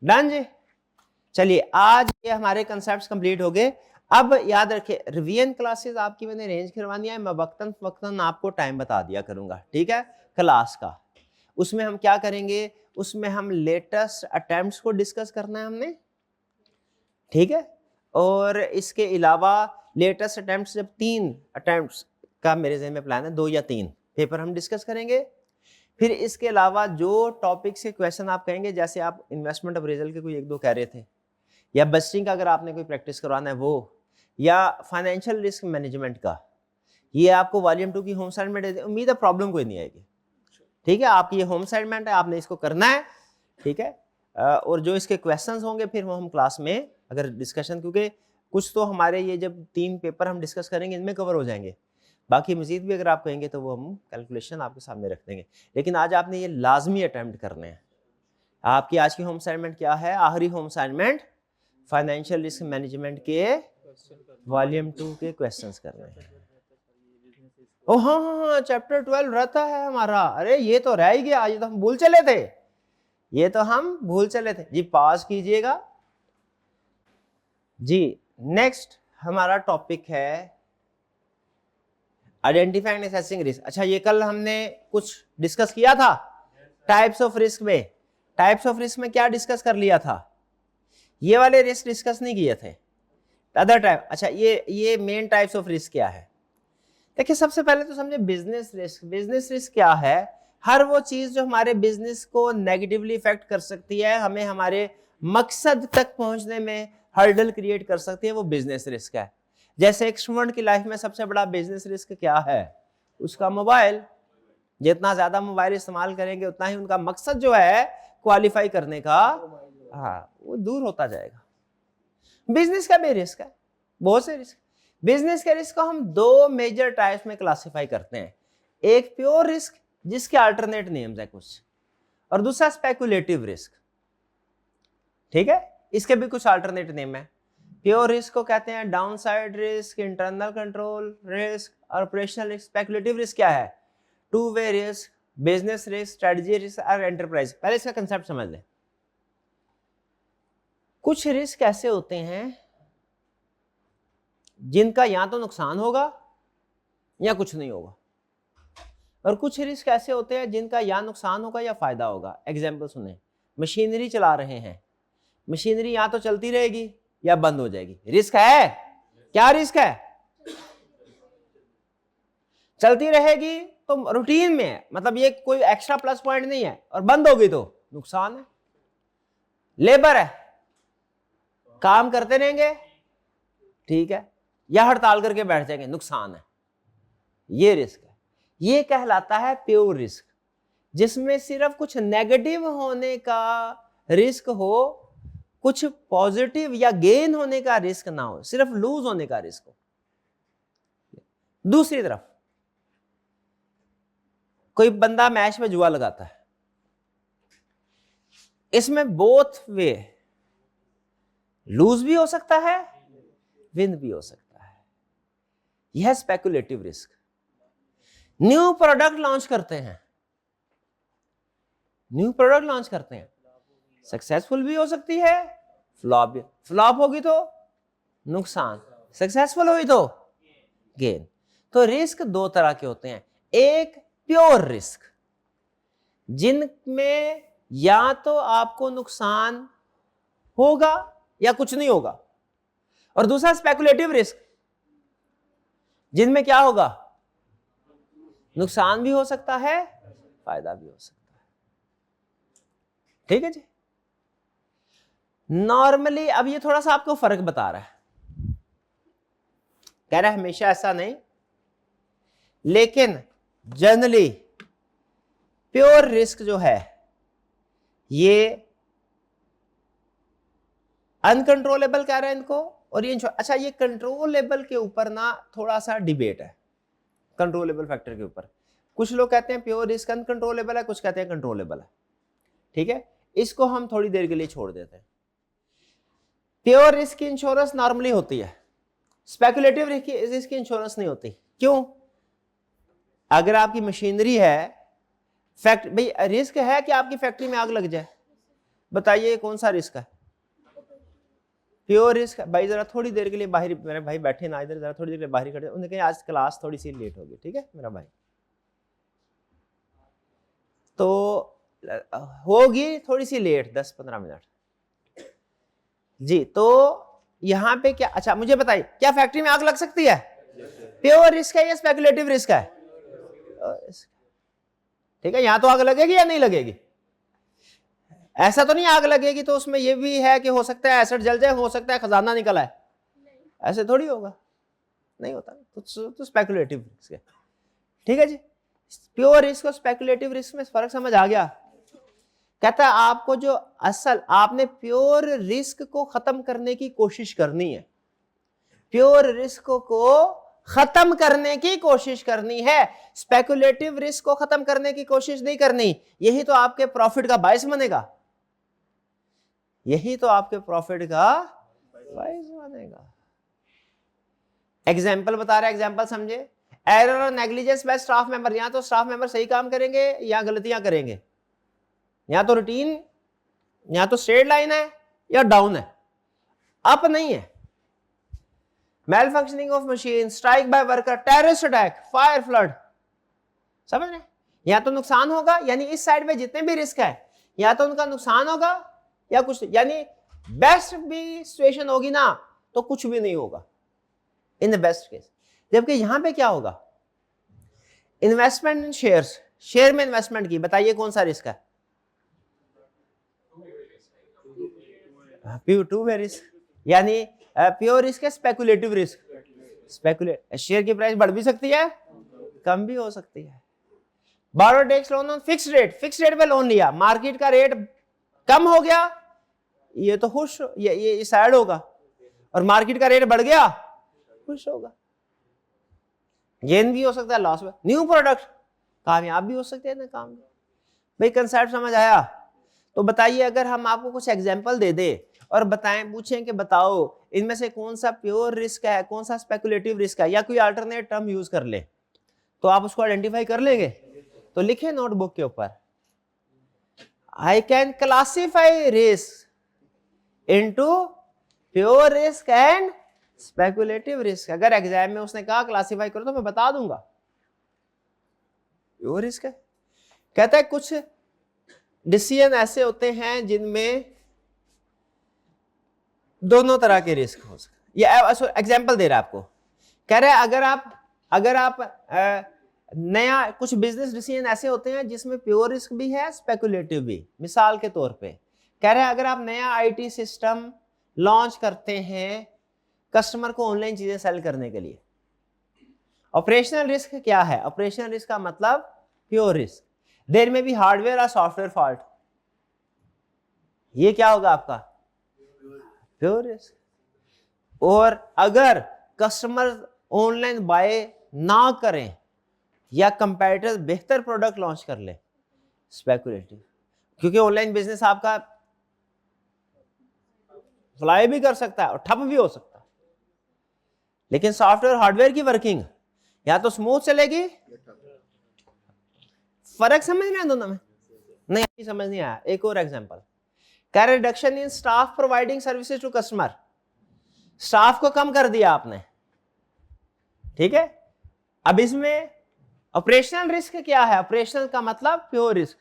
डन जी। चलिए आज ये हमारे कंसेप्ट्स कंप्लीट हो गए। अब याद रखिए रिवीजन क्लासेस आपकी मैंने अरेंज करवानी है, मैं वक्तन वक्तन आपको टाइम बता दिया करूंगा, ठीक है, क्लास का। उसमें हम क्या करेंगे, उसमें हम लेटेस्ट अटेम्प्ट्स को डिस्कस करना है हमने, ठीक है। और इसके अलावा लेटेस्ट अटेम्प्ट्स, जब 3 अटेम्प्ट्स का मेरे ज़हन में प्लान है, 2 या 3 पेपर हम डिस्कस करेंगे। फिर इसके अलावा जो टॉपिक से क्वेश्चन आप कहेंगे, जैसे आप इन्वेस्टमेंट अप्रेजल के कोई 1-2 कह रहे थे, या बजटिंग का अगर आपने कोई प्रैक्टिस करवाना है वो, या फाइनेंशियल रिस्क मैनेजमेंट का, ये आपको वॉल्यूम 2 की होम असाइनमेंट है। उम्मीद है प्रॉब्लम कोई नहीं आएगी, ठीक है। आपकी ये होम असाइनमेंट है, आपने इसको करना है, ठीक है। और जो इसके क्वेश्चंस होंगे फिर वो हम क्लास में अगर डिस्कशन, क्योंकि कुछ तो हमारे ये जब 3 पेपर हम डिस्कस करेंगे इनमें कवर हो जाएंगे, बाकी मजीद भी अगर आप कहेंगे तो वो हम कैलकुलेशन आपके सामने रख देंगे। लेकिन आज आपने ये लाजमी अटैम्प्ट करने हैं। आपकी आज की होम असाइनमेंट क्या है? आखिरी home assignment financial risk management के वॉल्यूम 2 के क्वेश्चंस करने हैं। ओ हाँ, चैप्टर 12 रहता है हमारा। अरे ये तो रह ही गया, ये तो हम भूल चले थे, ये तो हम भूल चले थे जी। पास कीजिएगा जी। नेक्स्ट हमारा टॉपिक है आइडेंटिफाइंग एंड असेसिंग रिस्क। अच्छा, ये कल हमने कुछ डिस्कस किया था टाइप्स ऑफ रिस्क में। टाइप्स ऑफ रिस्क में क्या डिस्कस कर लिया था? ये वाले रिस्क डिस्कस नहीं किए थे, अदर टाइप। अच्छा, ये मेन टाइप्स ऑफ रिस्क क्या है? देखिए सबसे पहले तो समझे बिजनेस रिस्क। बिजनेस रिस्क क्या है? हर वो चीज जो हमारे बिजनेस को नेगेटिवली इफेक्ट कर सकती है, हमें हमारे मकसद तक पहुंचने में हर्डल क्रिएट कर सकती है, वो बिजनेस रिस्क है। जैसे एक स्टूडेंट की लाइफ में सबसे बड़ा बिजनेस रिस्क क्या है? उसका मोबाइल। जितना ज्यादा मोबाइल इस्तेमाल करेंगे उतना ही उनका मकसद जो है क्वालिफाई करने का, हाँ, वो दूर होता जाएगा। बिजनेस का भी रिस्क है, बहुत से रिस्क। बिजनेस के रिस्क को हम 2 मेजर टाइप्स में क्लासिफाई करते हैं। एक प्योर रिस्क जिसके अल्टरनेट नेम्स है कुछ, और दूसरा स्पेकुलेटिव रिस्क, ठीक है, इसके भी कुछ अल्टरनेट नेम है। प्योर रिस्क को कहते हैं downside risk, internal control risk, और ऑपरेशनल रिस्क। स्पेकुलेटिव रिस्क क्या है? 2 way risk, business risk, strategy risk और एंटरप्राइज। पहले इसका कंसेप्ट समझ लें। कुछ रिस्क ऐसे होते हैं जिनका या तो नुकसान होगा या कुछ नहीं होगा। और कुछ रिस्क ऐसे होते हैं जिनका या नुकसान होगा या फायदा होगा। एग्जाम्पल सुने, मशीनरी चला रहे हैं, मशीनरी या तो चलती रहेगी या बंद हो जाएगी, रिस्क है? क्या रिस्क है? चलती रहेगी तो रूटीन में है, मतलब ये कोई एक्स्ट्रा प्लस पॉइंट नहीं है, और बंद होगी तो नुकसान है। लेबर है, काम करते रहेंगे, ठीक है, या हड़ताल करके बैठ जाएंगे, नुकसान है। ये रिस्क है, ये कहलाता है प्योर रिस्क, जिसमें सिर्फ कुछ नेगेटिव होने का रिस्क हो, कुछ पॉजिटिव या गेन होने का रिस्क ना हो, सिर्फ लूज होने का रिस्क हो। दूसरी तरफ कोई बंदा मैच में जुआ लगाता है, इसमें बोथ वे, लूज भी हो सकता है, विन भी हो सकता है, यह speculative risk. New product launch करते हैं, न्यू प्रोडक्ट लॉन्च करते हैं, सक्सेसफुल भी हो सकती है, फ्लॉप भी, फ्लॉप होगी तो नुकसान, सक्सेसफुल हुई तो गेन। तो रिस्क दो तरह के होते हैं, एक प्योर रिस्क जिनमें या तो आपको नुकसान होगा या कुछ नहीं होगा, और दूसरा स्पेकुलेटिव रिस्क जिनमें क्या होगा, नुकसान भी हो सकता है, फायदा भी हो सकता है। ठीक है जी। नॉर्मली अब ये थोड़ा सा आपको फर्क बता रहा है, कह रहा है हमेशा ऐसा नहीं, लेकिन जनरली प्योर रिस्क जो है ये अनकंट्रोलेबल कह रहे हैं इनको, और ये अच्छा, ये कंट्रोलेबल के ऊपर ना थोड़ा सा डिबेट है, कंट्रोलेबल फैक्टर के ऊपर। कुछ लोग कहते हैं प्योर रिस्क अनकंट्रोलेबल है, कुछ कहते हैं कंट्रोलेबल है। ठीक है, इसको हम थोड़ी देर के लिए छोड़ देते हैं। प्योर रिस्क की इंश्योरेंस नॉर्मली होती है, स्पेकुलेटिव रिस्क की इंश्योरेंस नहीं होती। क्यों? अगर आपकी मशीनरी है, भाई रिस्क है कि आपकी फैक्ट्री में आग लग जाए, बताइए कौन सा रिस्क है? Pure risk. भाई जरा थोड़ी देर के लिए बाहर, मेरे भाई बैठे ना इधर, जरा थोड़ी देर के लिए बाहर खड़े, उन्होंने कहा आज क्लास थोड़ी सी लेट होगी, ठीक है मेरा भाई, तो होगी थोड़ी सी लेट, 10-15 मिनट जी। तो यहां पे क्या, अच्छा मुझे बताइए, क्या फैक्ट्री में आग लग सकती है? प्योर रिस्क है या स्पेकुलेटिव रिस्क है? ठीक है, यहां तो आग लगेगी या नहीं लगेगी? ऐसा तो नहीं आग लगेगी तो उसमें यह भी है कि हो सकता है एसेट जल जाए, हो सकता है खजाना निकल आए, ऐसे थोड़ी होगा, नहीं होता, तो स्पेकुलेटिव रिस्क है। ठीक है जी। प्योर रिस्क और स्पेकुलेटिव रिस्क में फर्क समझ आ गया? कहता है आपको जो असल, आपने प्योर रिस्क को खत्म करने की कोशिश करनी है, प्योर रिस्क को खत्म करने की कोशिश करनी है, स्पेकुलेटिव रिस्क को खत्म करने की कोशिश नहीं करनी। यही तो आपके प्रॉफिट का बायस बनेगा, यही तो आपके प्रॉफिट का बायस बनेगा। एग्जाम्पल बता रहा है, एग्जाम्पल समझे। एरर और नेग्लिजेंस बाय स्टाफ मेंबर, या तो स्टाफ मेंबर सही काम करेंगे या गलतियां करेंगे, या तो रूटीन, या तो स्ट्रेट लाइन है या डाउन है, अप नहीं है। Malfunctioning of machine, strike by worker, terrorist attack, fire, flood, समझ रहे? या तो नुकसान होगा, यानी इस साइड में जितने भी रिस्क है या तो उनका नुकसान होगा या कुछ, यानी बेस्ट भी सिचुएशन होगी ना तो कुछ भी नहीं होगा इन द बेस्ट केस। जबकि यहां पे क्या होगा, इन्वेस्टमेंट इन शेयर्स, शेयर में इन्वेस्टमेंट की, बताइए कौन सा रिस्क है? टू वे रिस्क, यानी प्योर रिस्क है स्पेकुलेटिव रिस्क। स्पेकुलेट, शेयर की प्राइस बढ़ भी सकती है, कम भी हो सकती है। Borrow takes loan on fixed rate, fixed rate पे लोन लिया, मार्केट का रेट कम हो गया, ये तो खुश, ये सैड होगा, और मार्केट का रेट बढ़ गया, खुश होगा। गेन भी हो सकता है, लॉस में। न्यू प्रोडक्ट, कामयाब भी हो सकते हैं ना काम में। भाई कंसेप्ट समझ आया? तो बताइए, अगर हम आपको कुछ एग्जांपल दे दे और बताएं, पूछें कि बताओ इनमें से कौन सा प्योर रिस्क है, कौन सा स्पेकुलेटिव रिस्क है, या कोई अल्टरनेट टर्म यूज कर ले, तो आप उसको आइडेंटिफाई कर लेंगे? तो लिखे नोटबुक के ऊपर, I can classify risk into pure risk and speculative risk. अगर एग्जाम में उसने कहा क्लासिफाई करो तो मैं बता दूंगा, प्योर रिस्क है। कहता है कुछ डिसीजन ऐसे होते हैं जिनमें दोनों तरह के रिस्क हो सकते हैं। ये एग्जांपल दे रहा है आपको, कह रहा है अगर आप नया कुछ बिजनेस डिसीजन ऐसे होते हैं जिसमें प्योर रिस्क भी है, स्पेकुलेटिव भी। मिसाल के तौर पे कह रहे हैं अगर आप नया आईटी सिस्टम लॉन्च करते हैं कस्टमर को ऑनलाइन चीजें सेल करने के लिए, ऑपरेशनल रिस्क क्या है? ऑपरेशनल रिस्क का मतलब प्योर रिस्क। देयर में भी हार्डवेयर और सॉफ्टवेयर फॉल्ट, ये क्या होगा आपका? Pure risk. और अगर कस्टमर ऑनलाइन बाय ना करें या कंपैटिबल बेहतर प्रोडक्ट लॉन्च कर ले, स्पेकुलेटिव। क्योंकि ऑनलाइन बिजनेस आपका फ्लाई भी कर सकता है और ठप भी हो सकता है, लेकिन सॉफ्टवेयर हार्डवेयर की वर्किंग या तो स्मूथ चलेगी। फर्क समझ में आया दोनों में? नहीं, अभी समझ नहीं आया। एक और एग्जांपल, कह रहे reduction in staff providing services to customer, staff को कम कर दिया आपने, ठीक है। अब इसमें ऑपरेशनल रिस्क क्या है? ऑपरेशनल का मतलब प्योर रिस्क,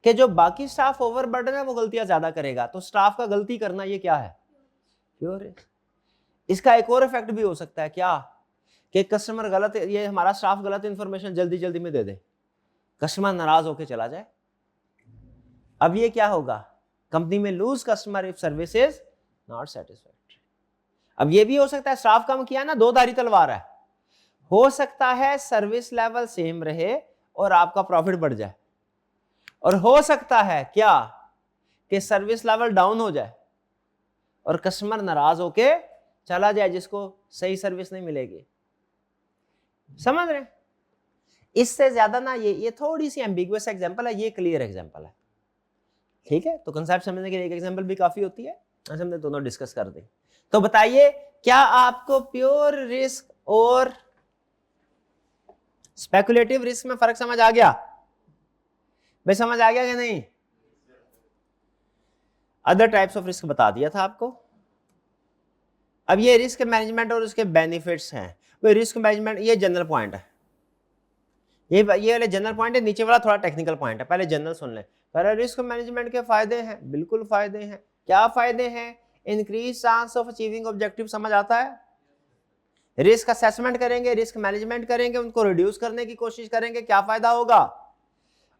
कि जो बाकी स्टाफ ओवरबर्डन है वो गलतियां ज्यादा करेगा, तो स्टाफ का गलती करना ये क्या है? Pure risk. इसका एक और इफेक्ट भी हो सकता है क्या, कि कस्टमर गलत, ये हमारा स्टाफ गलत इंफॉर्मेशन जल्दी जल्दी में दे दे, कस्टमर नाराज होकर चला जाए। अब ये क्या होगा? कंपनी में lose customer if service is not satisfactory. अब ये भी हो सकता है स्टाफ कम किया ना, दो धारी तलवार है, हो सकता है सर्विस लेवल सेम रहे और आपका प्रॉफिट बढ़ जाए, और हो सकता है क्या कि सर्विस लेवल डाउन हो जाए और कस्टमर नाराज होके चला जाए जिसको सही सर्विस नहीं मिलेगी। समझ रहे? इससे ज्यादा ना, ये थोड़ी सी एम्बिगुअस एग्जांपल है, ये क्लियर एग्जांपल है, ठीक है। तो कंसेप्ट समझने के लिए एक एग्जांपल भी काफी होती है। आज हमने दोनों डिस्कस कर दी। तो बताइए, क्या आपको प्योर रिस्क और स्पेकुलेटिव रिस्क में फर्क समझ आ गया? भाई समझ आ गया कि नहीं? अदर टाइप्स ऑफ रिस्क बता दिया था आपको। अब ये रिस्क मैनेजमेंट और उसके बेनिफिट्स हैं। भाई रिस्क मैनेजमेंट ये जनरल पॉइंट है, ये वाले जनरल पॉइंट है, नीचे वाला थोड़ा टेक्निकल पॉइंट है। पहले जनरल सुन लें। रिस्क मैनेजमेंट के फायदे हैं, बिल्कुल फायदे हैं। क्या फायदे हैं? Increase chance of achieving objective, समझ आता है? रिस्क असेसमेंट करेंगे, रिस्क मैनेजमेंट करेंगे, उनको रिड्यूस करने की कोशिश करेंगे, क्या फायदा होगा?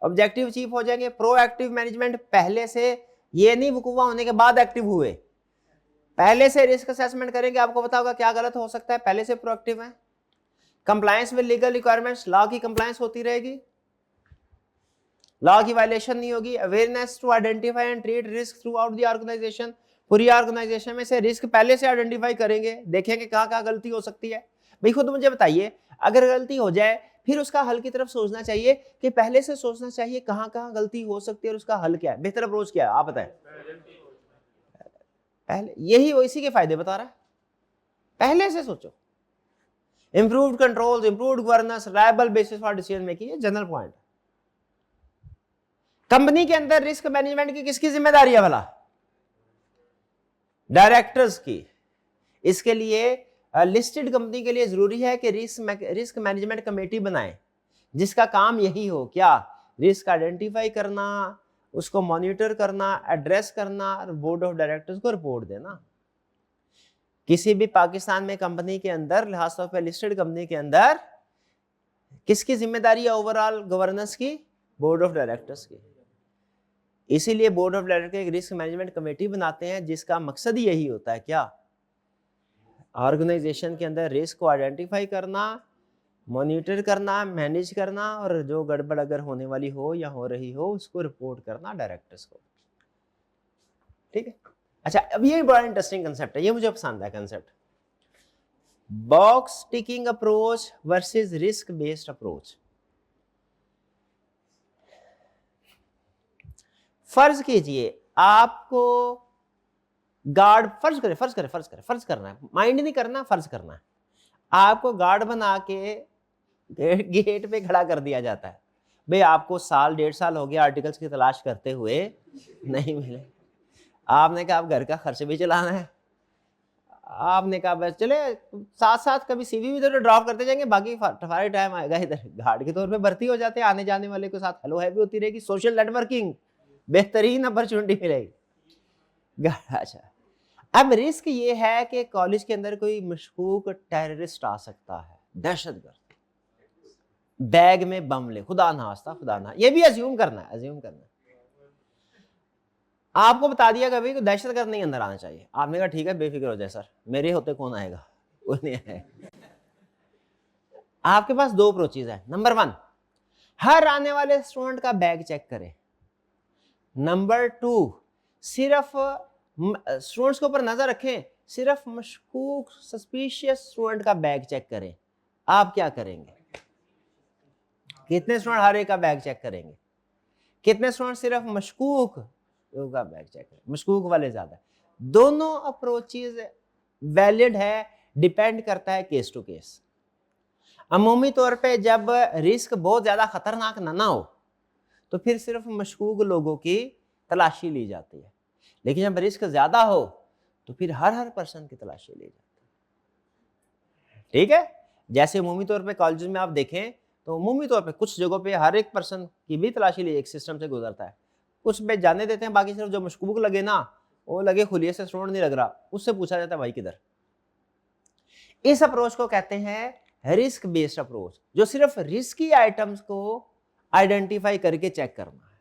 ऑब्जेक्टिव अचीव हो जाएंगे। प्रोएक्टिव मैनेजमेंट, पहले से, ये नहीं वकूवा होने के बाद एक्टिव हुए, पहले से रिस्क असेसमेंट करेंगे, आपको पता होगा क्या गलत हो सकता है, पहले से प्रोएक्टिव है। Compliance with legal requirements, law की कंप्लायंस होती रहेगी, लॉ की वायलेशन नहीं होगी। Awareness to identify and treat risk throughout the organization, पूरी ऑर्गेनाइजेशन में से रिस्क पहले से आइडेंटिफाई करेंगे, देखेंगे कहाँ कहाँ गलती हो सकती है। भाई खुद मुझे बताइए, अगर गलती हो जाए फिर उसका हल की तरफ सोचना चाहिए कि पहले से सोचना चाहिए कहाँ कहाँ गलती हो सकती है और उसका हल क्या है, बेहतर अप्रोच क्या है, आप बताएं। पहले यही इसी के फायदे बता रहा है, पहले से सोचो। Improved controls, improved governance, reliable basis for decision making, ये जनरल पॉइंट। कंपनी के अंदर रिस्क मैनेजमेंट की किसकी जिम्मेदारी है भला? डायरेक्टर्स की। इसके लिए लिस्टेड कंपनी के लिए जरूरी है कि रिस्क मैनेजमेंट कमेटी बनाए जिसका काम यही हो, क्या? रिस्क आइडेंटिफाई करना, उसको मॉनिटर करना, एड्रेस करना और बोर्ड ऑफ डायरेक्टर्स को रिपोर्ट देना। किसी भी पाकिस्तान में कंपनी के अंदर, खासतौर पर लिस्टेड कंपनी के अंदर, किसकी जिम्मेदारी है ओवरऑल गवर्नेंस की? बोर्ड ऑफ डायरेक्टर्स की। इसीलिए बोर्ड ऑफ डायरेक्टर एक रिस्क मैनेजमेंट कमेटी बनाते हैं जिसका मकसद ही यही होता है, क्या? ऑर्गेनाइजेशन के अंदर रिस्क को आइडेंटिफाई करना, मॉनिटर करना, मैनेज करना, और जो गड़बड़ अगर होने वाली हो या हो रही हो उसको रिपोर्ट करना डायरेक्टर्स को, ठीक है। अच्छा, अब ये बड़ा इंटरेस्टिंग कंसेप्ट है, ये मुझे पसंद है concept, box ticking approach versus risk based approach. फर्ज कीजिए आपको गार्ड, फर्ज करना है, माइंड नहीं करना, फर्ज करना है। आपको गार्ड बना के गेट पे खड़ा कर दिया जाता है। भाई आपको साल 1.5 साल हो गया आर्टिकल्स की तलाश करते हुए, नहीं मिले। आपने कहा आप घर का खर्च भी चलाना है, आपने कहा बस चले साथ साथ कभी सीवी भी तो ड्रॉप करते जाएंगे, बाकी सारे टाइम आएगा इधर गार्ड के तौर पे भर्ती हो जाते हैं, आने जाने वाले के साथ हेलो है भी होती रहेगी, सोशल नेटवर्किंग बेहतरीन अपॉर्चुनिटी मिलेगी। अच्छा, अब रिस्क ये है कि कॉलेज के अंदर कोई मशकूक टेररिस्ट आ सकता है, दहशतगर्द बैग में बम ले, खुदा ना खास्ता, खुदा ना, ये भी अज्यूम करना है, अज्यूम करना है। आपको बता दिया कभी कि दहशतगर्द नहीं अंदर आना चाहिए, आपने कहा ठीक है बेफिक्र हो जाए सर, मेरे होते कौन आएगा, कोई नहीं आएगा। आपके पास दो अप्रोचेज है। नंबर 1, हर आने वाले स्टूडेंट का बैग चेक करें। नंबर 2, सिर्फ स्टूडेंट्स के ऊपर नजर रखें, सिर्फ मशकूक सस्पिशियस स्टूडेंट का बैग चेक करें। आप क्या करेंगे? कितने स्टूडेंट हर एक का बैग चेक करेंगे? कितने स्टूडेंट सिर्फ मशकूक का बैग चेक करें? मशकूक वाले ज्यादा। दोनों अप्रोचेज वैलिड है, डिपेंड करता है केस टू केस। अमूमी तौर पे जब रिस्क बहुत ज्यादा खतरनाक ना हो तो फिर सिर्फ मशकूक लोगों की तलाशी ली जाती है, लेकिन जब रिस्क ज्यादा हो तो फिर हर पर्सन की तलाशी ली जाती है। ठीक है, जैसे अमूमी तौर पे कॉलेज में आप देखें तो अमूमी तौर पे कुछ जगहों पे हर एक पर्सन की भी तलाशी ली, एक सिस्टम से गुजरता है। कुछ पे जाने देते हैं, बाकी सिर्फ जो मशकूक लगे ना, वो लगे खुलिये से स्टूडेंट नहीं लग रहा, उससे पूछा जाता है भाई किधर। इस अप्रोच को कहते हैं रिस्क बेस्ड अप्रोच, जो सिर्फ रिस्की आइटम्स को आइडेंटिफाई करके चेक करना है,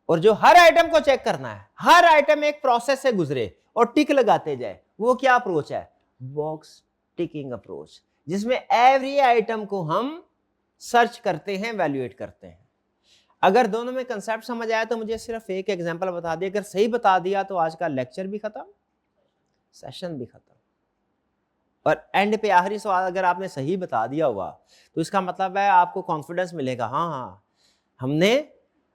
और जो हर आइटम को चेक करना है, हर आइटम एक प्रोसेस से गुजरे और टिक लगाते जाए, वो क्या अप्रोच है? बॉक्स टिकिंग अप्रोच, जिसमें एवरी आइटम को हम सर्च करते हैं, वैल्यूएट करते हैं। अगर दोनों में कंसेप्ट समझ आया तो मुझे सिर्फ एक एग्जांपल बता दिया, अगर सही बता दिया तो आज का लेक्चर भी खत्म, सेशन भी खत्म। और एंड पे आखिरी सवाल अगर आपने सही बता दिया हुआ तो इसका मतलब है आपको कॉन्फिडेंस मिलेगा, हाँ हमने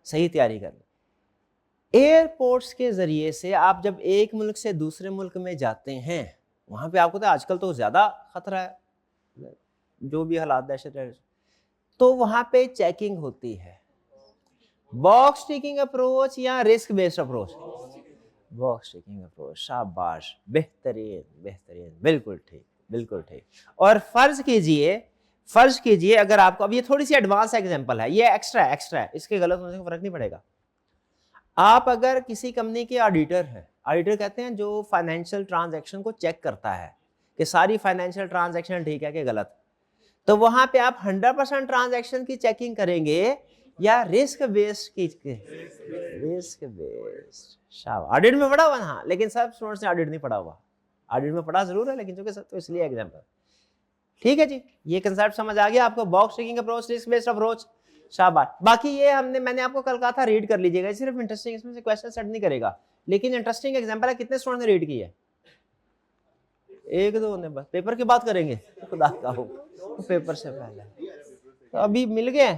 सही तैयारी कर ली। एयरपोर्ट्स के जरिए से आप जब एक मुल्क से दूसरे मुल्क में जाते हैं, वहां पे आपको तो आजकल तो ज्यादा खतरा है, जो भी हालात दहशत है, तो वहां पे चेकिंग होती है। बॉक्स टिकिंग अप्रोच या risk based approach? Box ticking approach, शाबाश, बेहतरीन बेहतरीन, बिल्कुल ठीक, बिल्कुल ठीक। और फर्ज कीजिए अगर आपको, अब ये थोड़ी सी एडवांस एग्जांपल है, ये एक्स्ट्रा है, इसके गलत होने से फर्क नहीं पड़ेगा। आप अगर किसी कंपनी के ऑडिटर हैं, ऑडिटर कहते हैं जो फाइनेंशियल ट्रांजैक्शन को चेक करता है कि सारी फाइनेंशियल ट्रांजैक्शन ठीक है कि गलत, तो वहां पे आप 100% ट्रांजैक्शन की चेकिंग करेंगे या रिस्क बेस्ड की? Risk based. शाबाश, ऑडिट में पढ़ा हुआ ना, लेकिन सब स्टूडेंट्स ने ऑडिट नहीं पढ़ा हुआ, ऑडिट में पढ़ा जरूर है लेकिन चूंकि तो इसलिए एग्जांपल। ठीक है जी, ये कंसेप्ट समझ आ गया आपको, box ticking approach, risk based approach, शाबाश। बाकी ये मैंने आपको कल कहा था रीड कर लीजिएगा, सिर्फ इंटरेस्टिंग, इसमें से क्वेश्चन सेट नहीं करेगा, लेकिन इंटरेस्टिंग एग्जांपल है। कितने स्टूडेंट ने रीड की है? 1-2 ने, बस पेपर की बात करेंगे, खुदा का हो पेपर से पहले तो अभी मिल गए,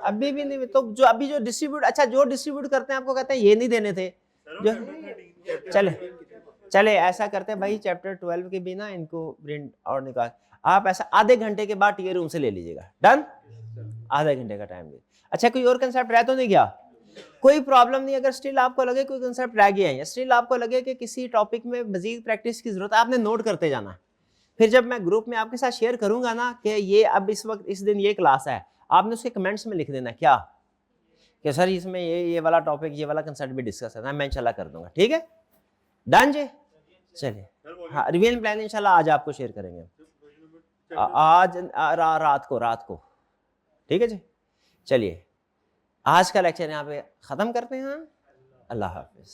अभी भी नहीं, तो जो अभी जो डिस्ट्रीब्यूट, अच्छा जो डिस्ट्रीब्यूट करते हैं आपको कहते हैं ये नहीं देने थे जो, चले ऐसा करते हैं भाई, चैप्टर 12 के भी ना इनको प्रिंट और निकाल, आप ऐसा आधे घंटे के बाद टीए रूम से ले लीजिएगा, डन, आधे घंटे का टाइम दे। अच्छा, कोई और कंसेप्ट रह तो नहीं गया? कोई प्रॉब्लम नहीं, अगर स्टिल आपको लगे कोई कंसेप्ट रह गया है या स्टिल आपको लगे कि किसी टॉपिक में मजीद प्रैक्टिस की जरूरत है, आपने नोट करते जाना है। फिर जब मैं ग्रुप में आपके साथ शेयर करूंगा ना कि ये अब इस वक्त इस दिन ये क्लास है, आपने उसके कमेंट्स में लिख देना क्या कि सर इसमें ये वाला टॉपिक, ये वाला कंसेप्ट भी डिस्कस करना है, मैं इंशाल्लाह कर दूंगा। ठीक है, डन जी। चलिए, हाँ रिवीजन प्लान इंशाल्लाह आज आपको शेयर करेंगे, आज रात को। ठीक है जी, चलिए आज का लेक्चर यहाँ पे खत्म करते हैं। अल्लाह हाफिज।